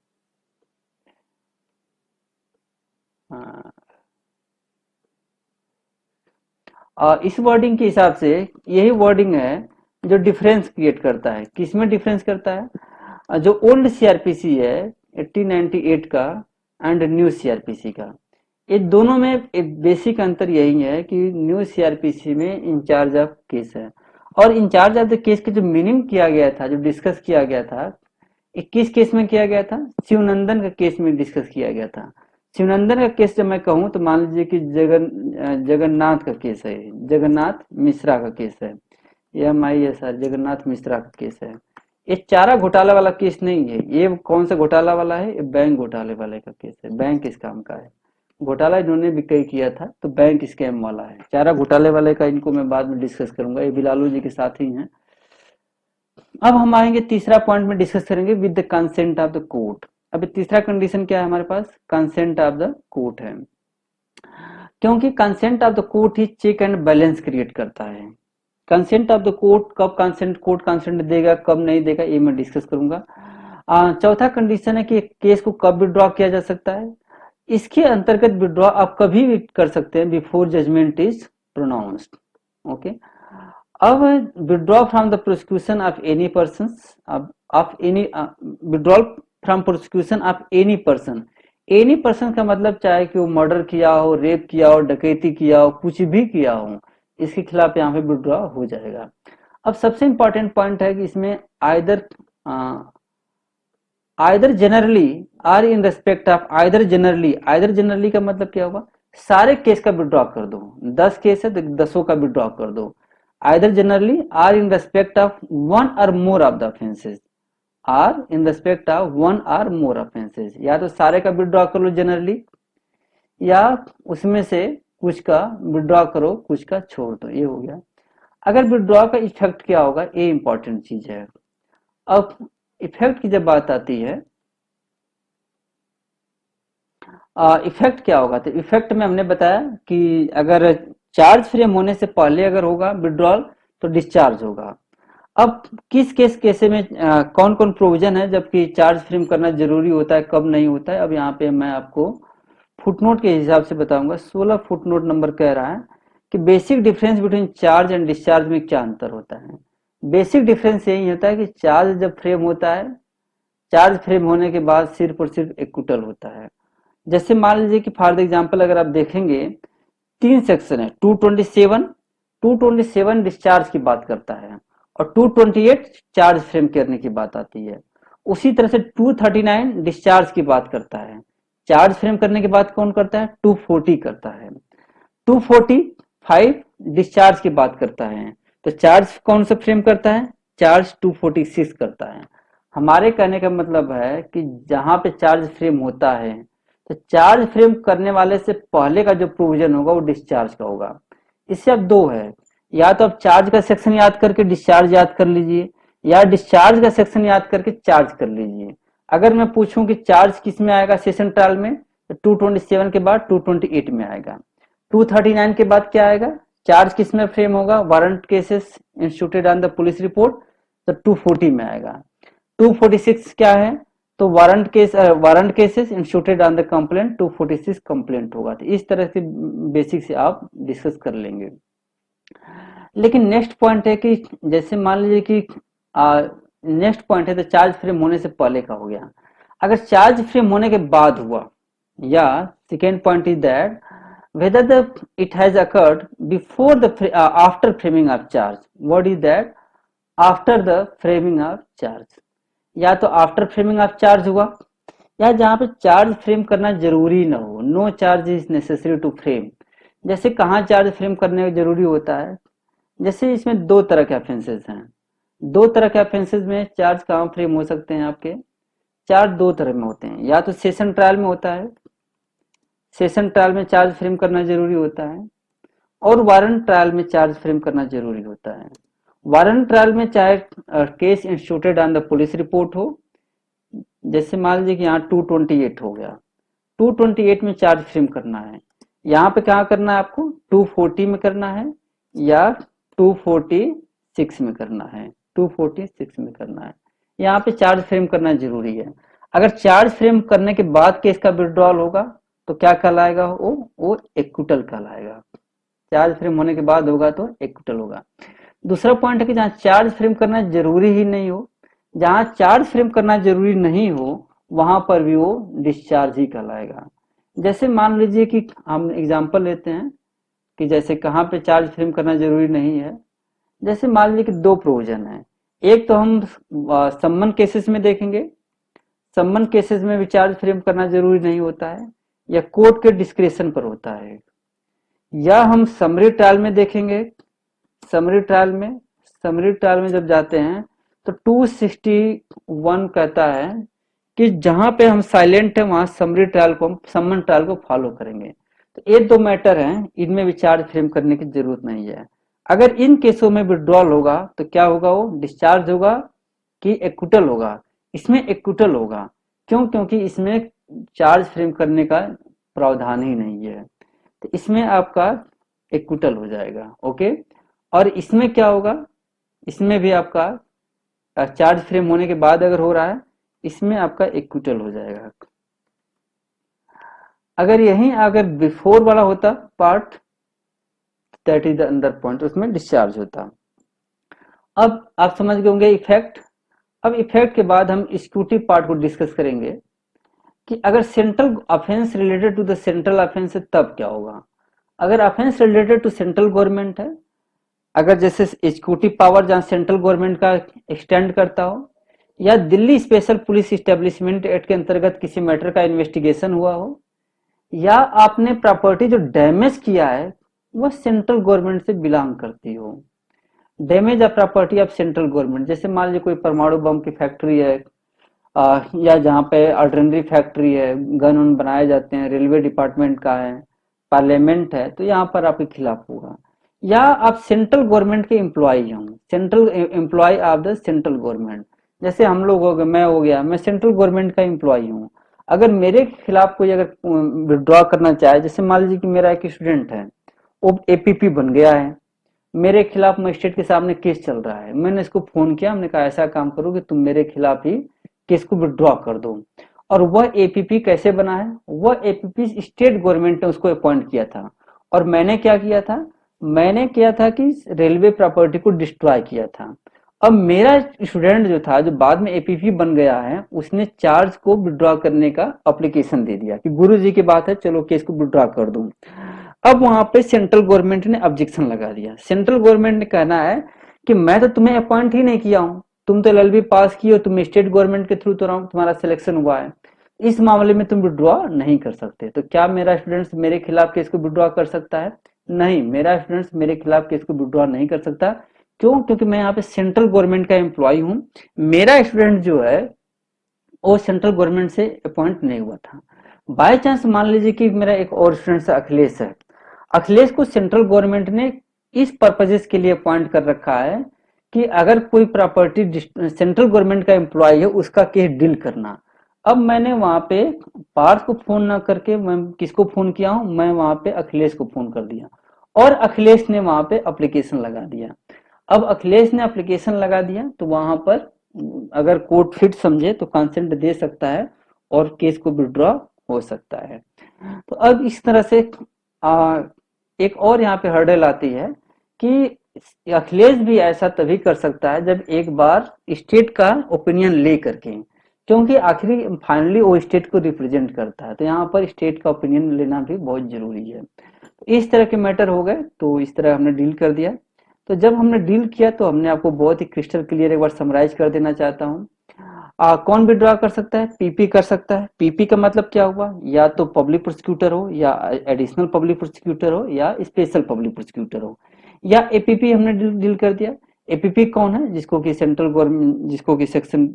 हाँ, इस वर्डिंग के हिसाब से यही वर्डिंग है जो डिफरेंस क्रिएट करता है। किसमें डिफरेंस करता है? जो ओल्ड सीआरपीसी है 1898 का एंड न्यू सीआरपीसी का, ये दोनों में एक बेसिक अंतर यही है कि न्यू सीआरपीसी में इंचार्ज ऑफ केस है, और इंचार्ज ऑफ द केस का जो मीनिंग किया गया था, जो डिस्कस किया गया था, ये किस केस में किया गया था? शिवनंदन का केस में डिस्कस किया गया था। शिवनंदन का केस जब मैं कहूं तो मान लीजिए कि जगन्नाथ का केस है, जगन्नाथ मिश्रा का केस है, MISR जगन्नाथ मिश्रा का केस है। ये चारा घोटाला वाला केस नहीं है। ये कौन सा घोटाला वाला है? ये बैंक घोटाले वाले का केस है, बैंक स्कैम का है। घोटाला इन्होंने भी कई किया था, तो बैंक स्कैम वाला है। चारा घोटाले वाले का इनको मैं बाद में डिस्कस करूंगा, ये बिलालू जी के साथ ही हैं। अब हम आएंगे तीसरा पॉइंट में डिस्कस करेंगे with the consent of the court. अभी तीसरा कंडीशन क्या है हमारे पास? कंसेंट ऑफ द कोर्ट है, क्योंकि कंसेंट ऑफ द कोर्ट ही चेक एंड बैलेंस क्रिएट करता है। कंसेंट ऑफ द कोर्ट कब कोर्ट कंसेंट देगा, कब नहीं देगा, ये मैं डिस्कस करूंगा। चौथा कंडीशन है कि केस को कब विड्रॉ किया जा सकता है। इसके अंतर्गत विड्रॉ आप कभी भी कर सकते हैं before judgment is pronounced. Okay, अब withdraw from the prosecution of any person, of any withdrawal from prosecution of any person. Any person का मतलब चाहे कि वो मर्डर किया हो, रेप किया हो, डकैती किया हो, कुछ भी किया हो, इसके खिलाफ यहाँ पे विड्रॉ हो जाएगा। अब सबसे इंपॉर्टेंट पॉइंट है कि इसमें either generally are in respect of either generally का मतलब क्या होगा? सारे केस का विड्रॉ कर दो। 10 केस है तो 10 का विड्रॉ कर दो। Either generally are in respect of one or more of the offences, are in respect of one or more offences. या तो सारे का विड्रॉ कर लो जनरली, या उसमें से कुछ का विड्रॉ करो, कुछ का छोड़ दो, ये हो गया। अगर विड्रॉ का इफेक्ट क्या होगा, ये इंपॉर्टेंट चीज है। अब इफेक्ट की जब बात आती है, इफेक्ट क्या होगा, तो इफेक्ट में हमने बताया कि अगर चार्ज फ्रेम होने से पहले अगर होगा विड्रॉल तो डिस्चार्ज होगा। अब किस केसे में कौन कौन प्रोविजन है जबकि चार्ज फ्रेम करना जरूरी होता है, कब नहीं होता है, अब यहाँ पे मैं आपको फुटनोट के हिसाब से बताऊंगा। 16 फुटनोट नंबर कह रहा है कि basic difference between charge and discharge में क्या अंतर होता है। बेसिक डिफरेंस यही होता है कि चार्ज जब फ्रेम होता है, चार्ज फ्रेम होने के बाद सिर्फ और सिर्फ एक्विटल होता है। जैसे मान लीजिए कि फॉर एग्जांपल अगर आप देखेंगे 3 सेक्शन है, 227 डिस्चार्ज की बात करता है और 228 चार्ज फ्रेम करने की बात आती है। उसी तरह से 239 डिस्चार्ज की बात करता है, चार्ज फ्रेम करने की बात कौन करता है? 240 करता है। 245 डिस्चार्ज की बात करता है, तो चार्ज कौन सा फ्रेम करता है? चार्ज 246 करता है। हमारे कहने का मतलब है कि जहां पे चार्ज फ्रेम होता है तो चार्ज फ्रेम करने वाले से पहले का जो प्रोविजन होगा वो डिस्चार्ज का होगा। इससे अब दो है, या तो आप चार्ज का सेक्शन याद करके डिस्चार्ज याद कर लीजिए, या डिस्चार्ज का सेक्शन याद करके चार्ज कर लीजिए। अगर मैं पूछूं कि चार्ज किस में आएगा सेशन ट्रायल में, तो 227 के बाद 228 में आएगा। 239 के बाद क्या आएगा? चार्ज किस में फ्रेम होगा? Warrant cases instituted on the police report, तो 240 में आएगा। 246 क्या है? तो warrant cases instituted on the complaint, 246 complaint होगा। तो इस तरह से बेसिक से आप डिस्कस कर लेंगे। लेकिन नेक्स्ट पॉइंट है कि जैसे मान लीजिए कि नेक्स्ट पॉइंट है तो चार्ज फ्रेम होने से पहले का हो गया। अगर चार्ज फ्रेम होने के बाद हुआ, या second point is that whether it has occurred before the after framing of charge. What is that? After the framing of charge, या तो आफ्टर फ्रेमिंग ऑफ चार्ज हुआ, या जहां पे चार्ज फ्रेम करना जरूरी ना हो, no charge is necessary to frame. जैसे कहाँ चार्ज फ्रेम करने जरूरी होता है? जैसे इसमें दो तरह के ऑफेंसेस हैं, दो तरह के ऑफेंसेस में चार्ज कहाँ फ्रेम हो सकते हैं आपके? चार्ज दो तरह में होते हैं, या तो सेशन ट्रायल में होता है, सेशन ट्रायल में चार्ज फ्रेम करना जरूरी होता है, और वारंट ट्रायल में चार्ज फ्रेम करना जरूरी होता है। वारंट ट्रायल में चाहे case instituted on the police report हो, जैसे मान लीजिए कि यहाँ 228 हो गया, 228 में चार्ज फ्रेम करना है, यहाँ पे क्या करना है आपको? 240 में करना है या 246 में करना है, 246 में करना है। यहाँ पे चार्ज फ्रेम करना जरूरी है। अगर चार्ज फ्रेम करने के बाद केस का विड्रॉल होगा तो क्या कहलाएगा? वो एक्विटल कहलाएगा। चार्ज फ्रेम होने के बाद होगा तो एक्विटल होगा। दूसरा पॉइंट है कि जहाँ चार्ज फ्रेम करना जरूरी ही नहीं हो, जहाँ चार्ज फ्रेम करना जरूरी नहीं हो वहां पर भी वो डिस्चार्ज ही कहलाएगा। जैसे मान लीजिए कि हम एग्जांपल लेते हैं कि जैसे कहाँ पे चार्ज फ्रेम करना जरूरी नहीं है। जैसे मान लीजिए कि दो प्रोविजन है, एक तो हम सम्मन केसेस में देखेंगे, सम्मन केसेस में भी चार्ज फ्रेम करना जरूरी नहीं होता है या कोर्ट के डिस्क्रिप्शन पर होता है, या हम समरी ट्रायल में देखेंगे। समरी ट्रायल में समरी ट्रायल में जब जाते हैं तो 261 कहता है कि जहां पे हम साइलेंट है वहां समरी ट्रायल को, सम्मन ट्रायल को फॉलो करेंगे। तो ये दो मैटर हैं, इनमें भी चार्ज फ्रेम करने की जरूरत नहीं है। अगर इन केसों में विड्रॉल होगा तो क्या होगा, वो डिस्चार्ज होगा कि एक्विटल होगा। इसमें एक्विटल होगा। क्यों? क्योंकि इसमें चार्ज फ्रेम करने का प्रावधान ही नहीं है, तो इसमें आपका एक्विटल हो जाएगा। ओके। और इसमें क्या होगा, इसमें भी आपका चार्ज फ्रेम होने के बाद अगर हो रहा है, इसमें आपका एक्विटल हो जाएगा। अगर यही अगर बिफोर वाला होता पार्ट, दैट इज द अंदर पॉइंट, उसमें डिस्चार्ज होता। अब आप समझ गए होंगे इफेक्ट। अब इफेक्ट के बाद हम एक्यूटिव पार्ट को डिस्कस करेंगे कि अगर central offence related to the central offence है तब क्या होगा। अगर offence related to central government है, अगर जैसे एग्जीक्यूटिव पावर जहां सेंट्रल गवर्नमेंट का एक्सटेंड करता हो, या Delhi special police establishment act के अंतर्गत किसी मैटर का इन्वेस्टिगेशन हुआ हो, या आपने प्रॉपर्टी जो डैमेज किया है वह सेंट्रल गवर्नमेंट से बिलोंग करती हो। Damage of property of central government, जैसे मान लीजिए कोई परमाणु बम की फैक्ट्री है, या जहाँ पे ऑर्डिनरी फैक्ट्री है, गन उन बनाए जाते हैं, रेलवे डिपार्टमेंट का है, पार्लियामेंट है, तो यहाँ पर आपके खिलाफ होगा। या आप सेंट्रल गवर्नमेंट के एम्प्लॉय हों, central employ of the central government, जैसे हम लोग हो गए, मैं हो गया, मैं सेंट्रल गवर्नमेंट का एम्प्लॉय हूँ। अगर मेरे खिलाफ कोई अगर विड्रॉ करना चाहे, जैसे मान लीजिए कि मेरा एक स्टूडेंट है, वो एपीपी बन गया है, मेरे खिलाफ मजिस्ट्रेट के सामने केस चल रहा है, मैंने इसको फोन किया, हमने कहा ऐसा काम करो कि तुम मेरे खिलाफ ही केस को विड्रॉ कर दो। और वह एपीपी कैसे बना है, वह एपीपी स्टेट गवर्नमेंट ने उसको अपॉइंट किया था। और मैंने क्या किया था, मैंने किया था कि रेलवे प्रॉपर्टी को डिस्ट्रॉय किया था। अब मेरा स्टूडेंट जो था, जो बाद में एपीपी बन गया है, उसने चार्ज को विड्रॉ करने का अप्लीकेशन दे दिया कि गुरु जी की बात है, चलो केस को विड्रॉ कर दूं। अब वहां पे सेंट्रल गवर्नमेंट ने ऑब्जेक्शन लगा दिया। सेंट्रल गवर्नमेंट ने कहना है कि मैं तो तुम्हें अपॉइंट ही नहीं किया हूं, तुम तो एलएलबी पास की हो, तुम स्टेट गवर्नमेंट के थ्रू तो तुम्हारा सिलेक्शन हुआ है, इस मामले में तुम विड्रॉ नहीं कर सकते। तो क्या मेरा स्टूडेंट्स मेरे खिलाफ केस को विड्रॉ कर सकता है? नहीं, मेरा स्टूडेंट्स मेरे खिलाफ केस को विड्रॉ नहीं कर सकता। क्यों? क्योंकि मैं यहाँ पे सेंट्रल गवर्नमेंट का एम्प्लॉय हूँ। मेरा स्टूडेंट जो है वो सेंट्रल गवर्नमेंट से अपॉइंट नहीं हुआ था। बाय चांस मान लीजिए कि मेरा एक और स्टूडेंट अखिलेश है, अखिलेश को सेंट्रल गवर्नमेंट ने इस पर्पजेस के लिए अपॉइंट कर रखा है कि अगर कोई प्रॉपर्टी सेंट्रल गवर्नमेंट का एम्प्लॉय है उसका केस डील करना। अब मैंने वहां पे पार्थ को फोन ना करके मैं किसको फोन किया हूं, मैं वहां पे अखिलेश को फोन कर दिया, और अखिलेश ने वहां पे अप्लीकेशन लगा दिया। अब अखिलेश ने एप्लीकेशन लगा दिया तो वहां पर अगर कोर्ट फिट समझे तो कंसेंट दे सकता है और केस को विड्रॉ हो सकता है। तो अब इस तरह से आ, एक और यहाँ पे हर्डल आती है कि अखिलेश भी ऐसा तभी कर सकता है जब एक बार स्टेट का ओपिनियन ले करके, क्योंकि आखिरी फाइनली वो स्टेट को रिप्रेजेंट करता है, तो यहाँ पर स्टेट का ओपिनियन लेना भी बहुत जरूरी है। इस तरह के मैटर हो गए, तो इस तरह हमने डील कर दिया। तो जब हमने डील किया तो हमने आपको बहुत ही क्रिस्टल क्लियर एक बार समराइज कर देना चाहता हूँ। कौन विड्रॉ कर सकता है? पीपी कर सकता है। पीपी का मतलब क्या हुआ, या तो पब्लिक प्रोसिक्यूटर हो, या एडिशनल पब्लिक प्रोसिक्यूटर हो, या स्पेशल पब्लिक प्रोसिक्यूटर हो, या एपीपी हमने डील कर दिया। एपीपी कौन है? जिसको कि सेंट्रल गवर्नमेंट, जिसको कि सेक्शन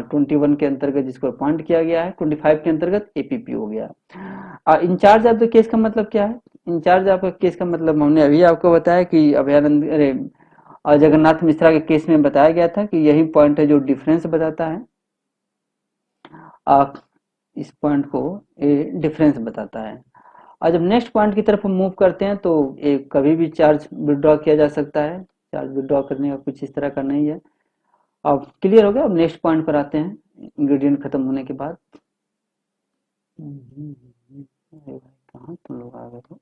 21 के अंतर्गत जिसको अपॉइंट किया गया है, 25 के अंतर्गत एपीपी हो गया। इंचार्ज ऑफ द केस का मतलब क्या है? इंचार्ज ऑफ केस का मतलब हमने अभी आपको बताया कि अभयानंद, अरे जगन्नाथ मिश्रा के केस में बताया गया था कि यही पॉइंट है जो डिफरेंस बताता है। आप इस पॉइंट को डिफरेंस बताता है। और जब नेक्स्ट पॉइंट की तरफ हम मूव करते हैं तो एक कभी भी चार्ज विड्रॉ किया जा सकता है। चार्ज विड्रॉ करने का कुछ इस तरह का नहीं है। अब क्लियर हो गया। अब नेक्स्ट पॉइंट पर आते हैं इंग्रेडिएंट खत्म होने के बाद। अरे भाई कहाँ तुम लोग आ गए थे?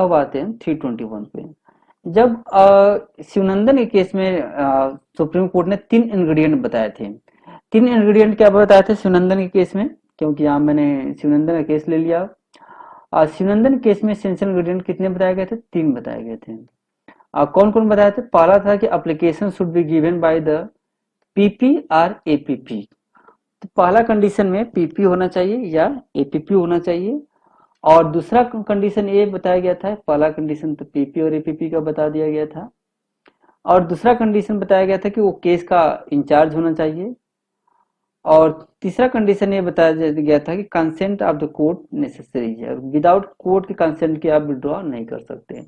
अब आते हैं 321 पे। जब शिवनंदन के केस में सुप्रीम कोर्ट ने 3 इंग्रेडिएंट बताए थे। 3 इंग्रेडिएंट क्या बताए थे शिवनंदन के केस में, क्योंकि यहाँ मैंने शिवनंदन का केस ले लिया। शिवनंदन केस में एसेंशियल इंग्रेडिएंट कितने बताए गए थे? 3 बताए गए थे। कौन कौन बताए थे? पहला था कि application should be given by the PP और एपीपी। तो पहला कंडीशन में पीपी होना चाहिए या एपीपी होना चाहिए। और दूसरा कंडीशन ये बताया गया था, पहला कंडीशन तो पीपी और एपीपी का बता दिया गया था। और दूसरा कंडीशन बताया गया था कि वो केस का इंचार्ज होना चाहिए। और तीसरा कंडीशन ये बताया गया था कि consent of the court necessary है, विदाउट कोर्ट के कंसेंट के आप विड्रॉ नहीं कर सकते।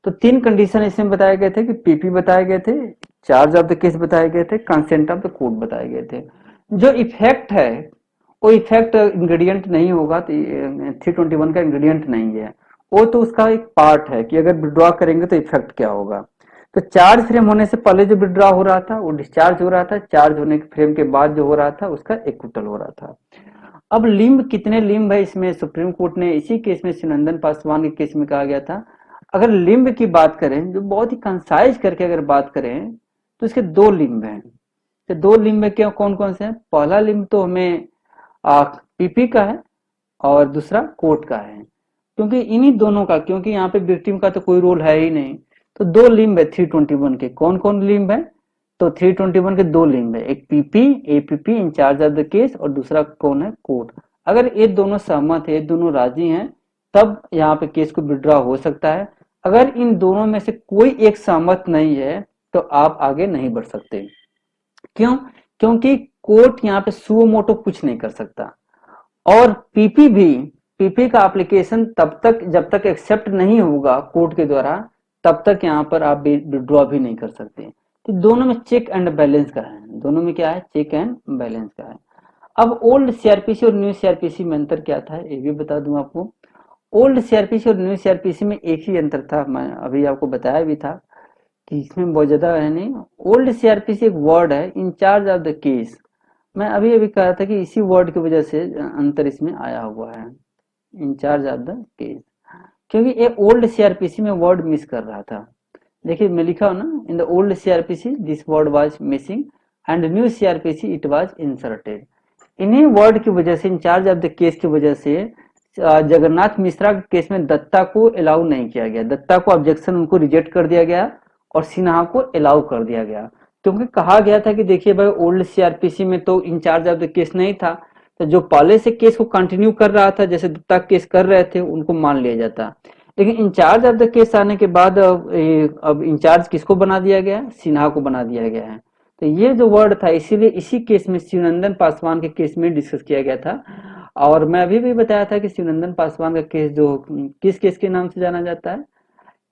तो 3 कंडीशन इसमें बताए गए थे कि पीपी बताए गए थे, चार्ज ऑफ द केस बताए गए थे, कंसेंट ऑफ द कोर्ट बताए गए थे। जो इफेक्ट है वो इफेक्ट इंग्रेडिएंट नहीं होगा, तो 321 का इंग्रेडिएंट नहीं है, वो तो उसका एक पार्ट है कि अगर विड्रॉ करेंगे तो इफेक्ट क्या होगा। तो चार्ज फ्रेम होने से पहले जो विड्रॉ हो रहा था वो डिस्चार्ज हो रहा था, चार्ज होने के फ्रेम के बाद जो हो रहा था उसका एक्विटल हो रहा था। अब लिम्ब कितने लिम्ब है इसमें, सुप्रीम कोर्ट ने इसी केस में शिवनंदन पासवान के केस में कहा गया था। अगर लिम्ब की बात करें, जो बहुत ही कंसाइज करके अगर बात करें, तो इसके 2 लिम्ब हैं। तो 2 लिम्ब में क्या कौन कौन से हैं? पहला लिम्ब तो हमें पीपी का है और दूसरा कोर्ट का है, क्योंकि इन्हीं दोनों का, क्योंकि यहाँ पे विक्टिम का तो कोई रोल है ही नहीं। तो 2 लिम्ब है 321 के। कौन कौन लिम्ब है? तो 321 के 2 लिम्ब है, एक PP APP in charge of the case, और दूसरा कौन है? कोर्ट। अगर ये दोनों सहमत है, ये दोनों राजी हैं, तब यहाँ पे केस को विड्रॉ हो सकता है। अगर इन दोनों में से कोई एक सहमत नहीं है तो आप आगे नहीं बढ़ सकते। क्यों? क्योंकि कोर्ट यहाँ पे सुओ मोटो कुछ नहीं कर सकता। और पीपी भी, पीपी का एप्लीकेशन तब तक, जब तक एक्सेप्ट नहीं होगा कोर्ट के द्वारा, तब तक यहाँ पर आप विड्रॉ भी नहीं कर सकते। तो दोनों में चेक एंड बैलेंस का है, दोनों में क्या है? चेक एंड बैलेंस का है। अब ओल्ड सीआरपीसी और न्यू सीआरपीसी में अंतर क्या था ये भी बता दूं आपको। ओल्ड सीआरपीसी और न्यू सीआरपीसी में एक ही अंतर था, मैं अभी आपको बताया भी था कि इसमें बहुत ज्यादा है नहीं। ओल्ड सीआरपीसी एक वर्ड है, इंचार्ज ऑफ द केस। मैं अभी अभी कहा था कि इसी वर्ड की वजह से अंतर इसमें आया हुआ है, इंचार्ज ऑफ द केस, क्योंकि ये ओल्ड सीआरपीसी में वर्ड मिस कर रहा था। देखिए मैं लिखा हूं ना, in the old CrPC this word was missing and new CrPC it was inserted. इन्हीं वर्ड की वजह से, इंचार्ज ऑफ द केस की वजह से जगन्नाथ मिश्रा के केस में दत्ता को अलाउ नहीं किया गया, दत्ता को ऑब्जेक्शन उनको रिजेक्ट कर दिया गया और सिन्हा को अलाउ कर दिया गया। क्योंकि कहा गया था कि देखिए भाई ओल्ड सीआरपीसी में तो इंचार्ज ऑफ द केस नहीं था, तो जो पहले से केस को कंटिन्यू कर रहा था, जैसे दत्ता केस कर रहे थे, उनको मान लिया जाता। लेकिन इंचार्ज ऑफ द केस आने के बाद अब इंचार्ज किसको बना दिया गया? सिन्हा को बना दिया गया है। तो ये जो वर्ड था, इसीलिए इसी केस में शिवनंदन पासवान के केस में डिस्कस किया गया था। और मैं अभी भी बताया था कि शिवनंदन पासवान का केस जो किस केस के नाम से जाना जाता है,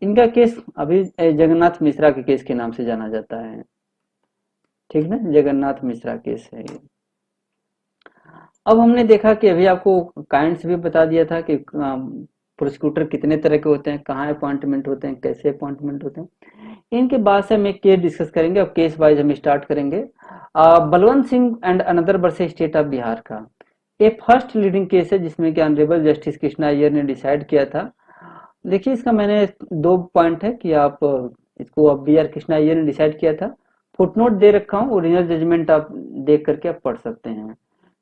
इनका केस अभी जगन्नाथ मिश्रा के केस के नाम से जाना जाता है। ठीक ना, जगन्नाथ मिश्रा केस है ये। अब हमने देखा कि अभी आपको काइंड्स भी बता दिया था कि प्रोसिक्यूटर कितने तरह के होते हैं, कहाँ अपॉइंटमेंट होते हैं, कैसे अपॉइंटमेंट होते हैं। इनके बाद से हम एक केस डिस्कस करेंगे। अब केस वाइज हम स्टार्ट करेंगे। Balwant Singh and another versus state of Bihar का ये फर्स्ट लीडिंग केस है, जिसमें कि ऑनरेबल जस्टिस कृष्णा अय्यर ने डिसाइड किया था। देखिए इसका मैंने 2 पॉइंट है कि आप इसको अब बी आर कृष्णा अय्यर ने डिसाइड किया था। फुटनोट दे रखा हूँ, ओरिजिनल जजमेंट आप देख करके आप पढ़ सकते हैं।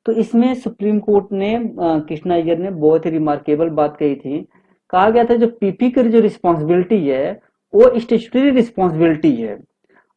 तो इसमें सुप्रीम कोर्ट ने कृष्णा अय्यर ने बहुत ही रिमार्केबल बात कही थी। कहा गया था जो पीपी की जो रिस्पॉन्सिबिलिटी है वो स्टेचुटरी रिस्पॉन्सिबिलिटी है।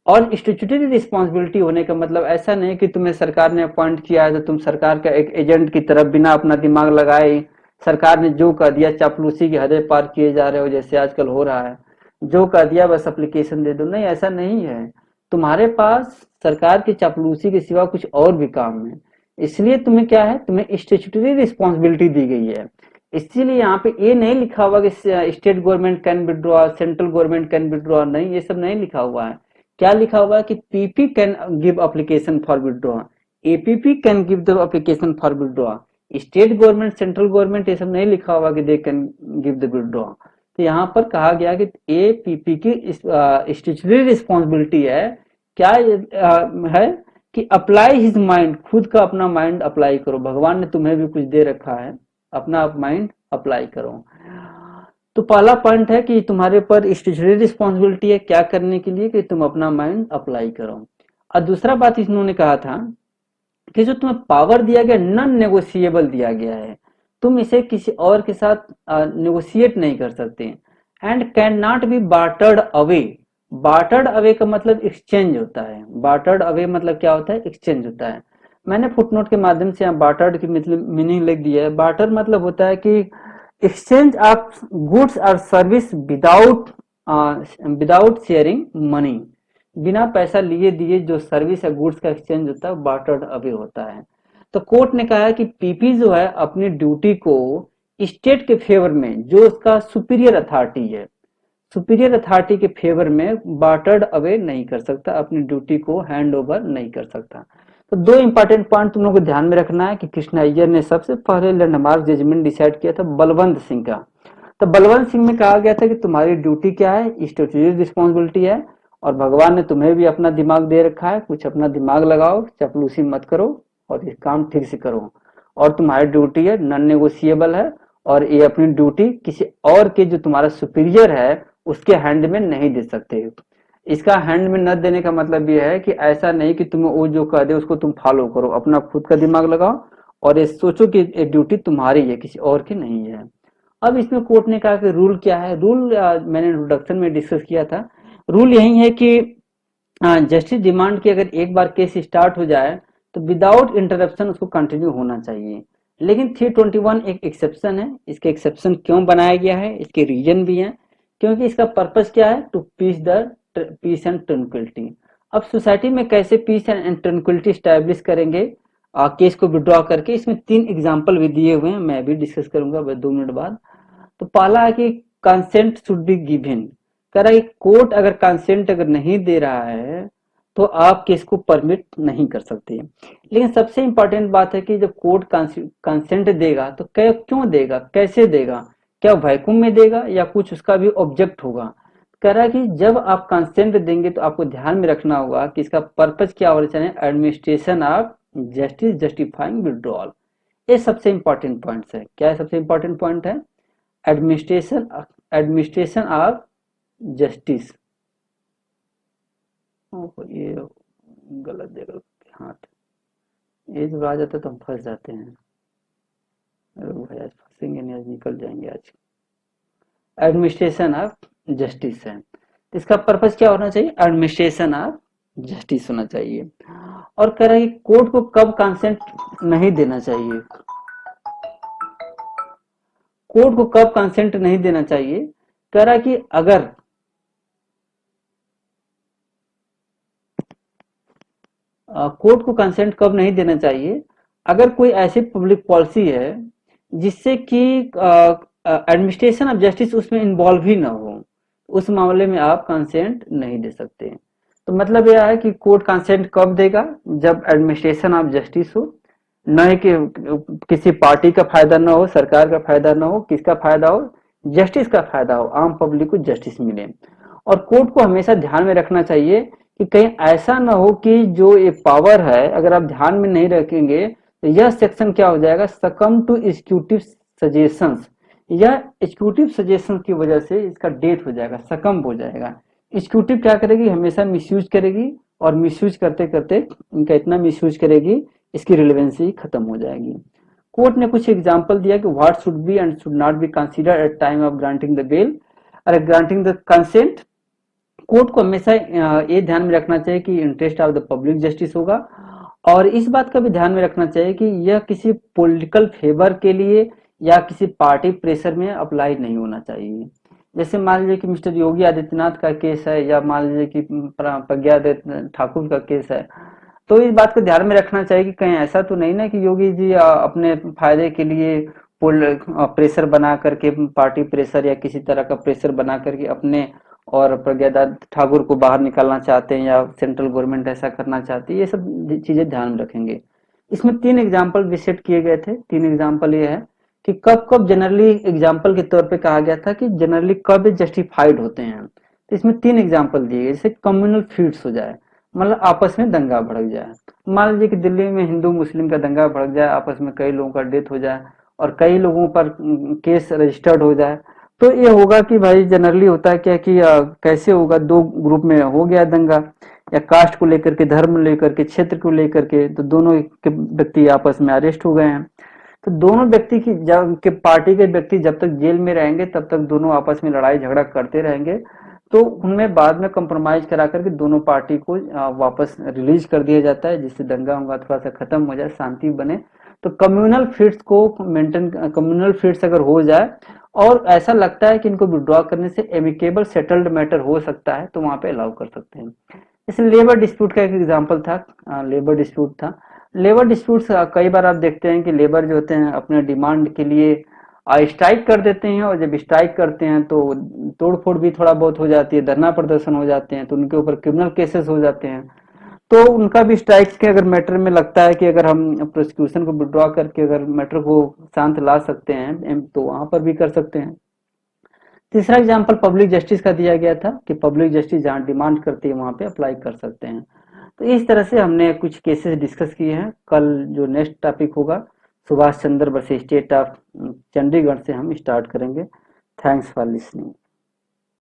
और स्टेचुटरी रिस्पॉन्सिबिलिटी होने का मतलब ऐसा नहीं कि तुम्हें सरकार ने अपॉइंट किया है तो तुम सरकार का एक एजेंट की तरफ बिना अपना दिमाग लगाए सरकार ने जो कह दिया चापलूसी की हदें पार किए जा रहे हो, जैसे आजकल हो रहा है, जो कह दिया बस एप्लीकेशन दे दो। नहीं, ऐसा नहीं है। तुम्हारे पास सरकार की चापलूसी के सिवा कुछ और भी काम है। इसलिए तुम्हें क्या है, तुम्हें स्टेचुटरी रिस्पॉन्सिबिलिटी दी गई है। इसीलिए यहाँ पे ये नहीं लिखा हुआ कि state government can withdraw, central government can withdraw, नहीं, ये सब नहीं लिखा हुआ है। क्या लिखा हुआ है कि PP can give application for withdraw, APP can give the application for withdraw. State government, central government, ये सब नहीं लिखा हुआ कि they can give the withdraw. तो यहाँ पर कहा गया कि एपीपी की स्टेचुटरी रिस्पॉन्सिबिलिटी है, क्या है कि अप्लाई हिज माइंड, खुद का अपना माइंड अप्लाई करो। भगवान ने तुम्हें भी कुछ दे रखा है, अपना माइंड अप्लाई करो। तो पहला पॉइंट है कि तुम्हारे ऊपर स्टैट्यूटरी रिस्पॉन्सिबिलिटी है क्या करने के लिए, कि तुम अपना माइंड अप्लाई करो। और दूसरा बात इन्होंने कहा था कि जो तुम्हें पावर दिया गया नॉन नेगोशिएबल दिया गया है, तुम इसे किसी और के साथ नेगोशिएट नहीं कर सकते, and can not be bartered away. Bartered away का मतलब एक्सचेंज होता है। बार्टर्ड अवे मतलब क्या होता है, एक्सचेंज होता है। मैंने फुटनोट के माध्यम से यहाँ बार्टर्ड की मतलब मीनिंग लिख दिया है। बार्टर मतलब होता है कि एक्सचेंज ऑफ गुड्स और service without without sharing money. बिना पैसा लिए दिए जो सर्विस या गुड्स का एक्सचेंज होता है बार्टर्ड अवे होता है। तो कोर्ट ने कहा है कि पीपी जो है अपनी ड्यूटी को स्टेट के फेवर में, जो उसका सुपीरियर अथॉरिटी है, सुपीरियर अथॉरिटी के फेवर में बार्टर्ड अवे नहीं कर सकता, अपनी ड्यूटी को हैंड ओवर नहीं कर सकता। तो दो इंपॉर्टेंट पॉइंट तुम लोग को ध्यान में रखना है कि कृष्ण अय्यर ने सबसे पहले लैंडमार्क जजमेंट डिसाइड किया था बलवंत सिंह का। तो बलवंत सिंह में कहा गया था कि तुम्हारी ड्यूटी क्या है, स्टैट्यूटरी रिस्पॉन्सिबिलिटी है, और भगवान ने तुम्हें भी अपना दिमाग दे रखा है, कुछ अपना दिमाग लगाओ, चापलूसी मत करो और ये काम ठीक से करो। और तुम्हारी ड्यूटी है नॉन नेगोशिएबल है, और ये अपनी ड्यूटी किसी और के जो तुम्हारा सुपीरियर है उसके हैंड में नहीं दे सकते। इसका हैंड में न देने का मतलब ये है कि ऐसा नहीं कि तुम्हें वो जो कह दे उसको तुम फॉलो करो, अपना खुद का दिमाग लगाओ और ये सोचो कि ये ड्यूटी तुम्हारी है, किसी और की नहीं है। अब इसमें कोर्ट ने कहा कि रूल क्या है। रूल मैंने इंट्रोडक्शन में डिस्कस किया था। रूल यही है कि जस्टिस डिमांड की अगर एक बार केस स्टार्ट हो जाए तो विदाउट इंटरप्शन उसको कंटिन्यू होना चाहिए। लेकिन 321 एक एक्सेप्शन है। इसके एक्सेप्शन क्यों बनाया गया है, इसके रीजन भी हैं। क्योंकि इसका पर्पस क्या है, टू पीस एंड ट्रंक्विलिटी। अब सोसाइटी में कैसे पीस एंड ट्रंक्विलिटी स्टैब्लिश करेंगे केस को विड्रॉ करके, इसमें 3 एग्जाम्पल भी दिए हुए हैं, मैं भी डिस्कस करूंगा 2 मिनट बाद। तो पहला है कि कंसेंट शुड बी गिवन। कह रहा है कि कोर्ट अगर कंसेंट अगर नहीं दे रहा है तो आप केस को परमिट नहीं कर सकते। लेकिन सबसे इंपॉर्टेंट बात है कि जब कोर्ट कंसेंट देगा तो क्यों देगा, कैसे देगा, क्या वैक्यूम में देगा या कुछ उसका भी ऑब्जेक्ट होगा। कह रहा है कि जब आप कंसेंट देंगे तो आपको ध्यान में रखना होगा कि इसका पर्पज क्या होना चाहिए, administration of justice justifying withdrawal. ये सबसे इंपॉर्टेंट पॉइंट्स है। क्या है सबसे इंपॉर्टेंट पॉइंट है, एडमिनिस्ट्रेशन एडमिनिस्ट्रेशन ऑफ जस्टिस। ये गलत जगह हाथ, ये जब आ जाता है तो हम फंस जाते हैं। अरे भाई आज फंसेंगे नहीं, आज निकल जाएंगे आज। एडमिनिस्ट्रेशन ऑफ जस्टिस है, इसका पर्पस क्या होना चाहिए, एडमिनिस्ट्रेशन ऑफ जस्टिस होना चाहिए। और कह रहा है कि कोर्ट को कब कंसेंट नहीं देना चाहिए, कोर्ट को कब कंसेंट नहीं देना चाहिए। कह रहा है कि अगर कोर्ट को कंसेंट कब नहीं देना चाहिए, अगर कोई ऐसी पब्लिक पॉलिसी है जिससे कि एडमिनिस्ट्रेशन ऑफ जस्टिस उसमें इन्वॉल्व ही ना हो, उस मामले में आप कंसेंट नहीं दे सकते। तो मतलब यह है कि कोर्ट कंसेंट कब देगा, जब एडमिनिस्ट्रेशन ऑफ जस्टिस हो, न कि किसी पार्टी का फायदा ना हो, सरकार का फायदा ना हो, किसका फायदा हो, जस्टिस का फायदा हो, आम पब्लिक को जस्टिस मिले। और कोर्ट को हमेशा ध्यान में रखना चाहिए कि कहीं ऐसा ना हो कि जो ये पावर है अगर आप ध्यान में नहीं रखेंगे तो यह सेक्शन क्या हो जाएगा, सकम टू एग्जीक्यूटिव सजेशंस। यह एग्जीक्यूटिव सजेशन की वजह से इसका डेथ हो जाएगा, सकम हो जाएगा। एग्जीक्यूटिव क्या करेगी, हमेशा मिसयूज करेगी, और मिसयूज करते करते इनका इतना मिसयूज करेगी इसकी रिलेवेंसी खत्म हो जाएगी। कोर्ट ने कुछ एग्जांपल दिया कि what should be and should not be considered at time of granting the bail और ग्रांटिंग द कंसेंट। कोर्ट को हमेशा ये ध्यान में रखना चाहिए कि interest of the public justice होगा, और इस बात का भी ध्यान में रखना चाहिए कि यह किसी पॉलिटिकल फेवर के लिए या किसी पार्टी प्रेशर में अप्लाई नहीं होना चाहिए। जैसे मान लीजिए कि मिस्टर योगी आदित्यनाथ का केस है, या मान लीजिए कि प्रज्ञा ठाकुर का केस है, तो इस बात को ध्यान में रखना चाहिए कि कहीं ऐसा तो नहीं ना कि योगी जी अपने फायदे के लिए प्रेशर बना करके, पार्टी प्रेशर या किसी तरह का प्रेशर बना करके अपने और प्रज्ञा ठाकुर को बाहर निकालना चाहते हैं, या सेंट्रल गवर्नमेंट ऐसा करना चाहती है। ये सब चीजें ध्यान में रखेंगे। इसमें 3 एग्जाम्पल भी सेट किए गए थे। 3 एग्जाम्पल ये है कि कब कब जनरली एग्जाम्पल के तौर पे कहा गया था कि जनरली कब जस्टिफाइड होते हैं। तो इसमें 3 एग्जाम्पल दिए गए, जैसे कम्युनल फीड्स हो जाए, मतलब आपस में दंगा भड़क जाए। मान लीजिए कि दिल्ली में हिंदू मुस्लिम का दंगा भड़क जाए, आपस में कई लोगों का डेथ हो जाए और कई लोगों पर केस रजिस्टर्ड हो जाए, तो ये होगा कि भाई जनरली होता है क्या कि कैसे होगा, दो ग्रुप में हो गया दंगा, या कास्ट को लेकर के, धर्म लेकर के, क्षेत्र को लेकर के, तो दोनों के व्यक्ति आपस में अरेस्ट हो गए हैं। तो दोनों व्यक्ति की जब के पार्टी के व्यक्ति जब तक जेल में रहेंगे तब तक दोनों आपस में लड़ाई झगड़ा करते रहेंगे। तो उनमें बाद में कंप्रोमाइज करा करके दोनों पार्टी को वापस रिलीज कर दिया जाता है, जिससे दंगा उंगा थोड़ा सा खत्म हो जाए, शांति बने। तो कम्युनल फिट्स को मेंटेन, कम्युनल फिट्स अगर हो जाए और ऐसा लगता है कि इनको विड्रॉ करने से एमिकेबल सेटल्ड मैटर हो सकता है, तो वहां पे अलाउ कर सकते हैं। इसलिए लेबर डिस्प्यूट का एक एग्जांपल था, लेबर डिस्प्यूट था। लेबर डिस्प्यूट कई बार आप देखते हैं कि लेबर जो होते हैं अपने डिमांड के लिए स्ट्राइक कर देते हैं, और जब स्ट्राइक करते हैं तो तोड़फोड़ भी थोड़ा बहुत हो जाती है, धरना प्रदर्शन हो जाते हैं, तो उनके ऊपर क्रिमिनल केसेस हो जाते हैं। तो उनका भी स्ट्राइक के अगर मैटर में लगता है कि अगर हम प्रोसिक्यूशन को विड्रॉ करके अगर मैटर को शांत ला सकते हैं, तो वहां पर भी कर सकते हैं। तीसरा एग्जांपल पब्लिक जस्टिस का दिया गया था कि पब्लिक जस्टिस जहां डिमांड करती है वहां पे अप्लाई कर सकते हैं। तो इस तरह से हमने कुछ केसेस डिस्कस किए हैं। कल जो नेक्स्ट टॉपिक होगा, Subhash Chandra versus state of Chandigarh से हम स्टार्ट करेंगे। Thanks for listening.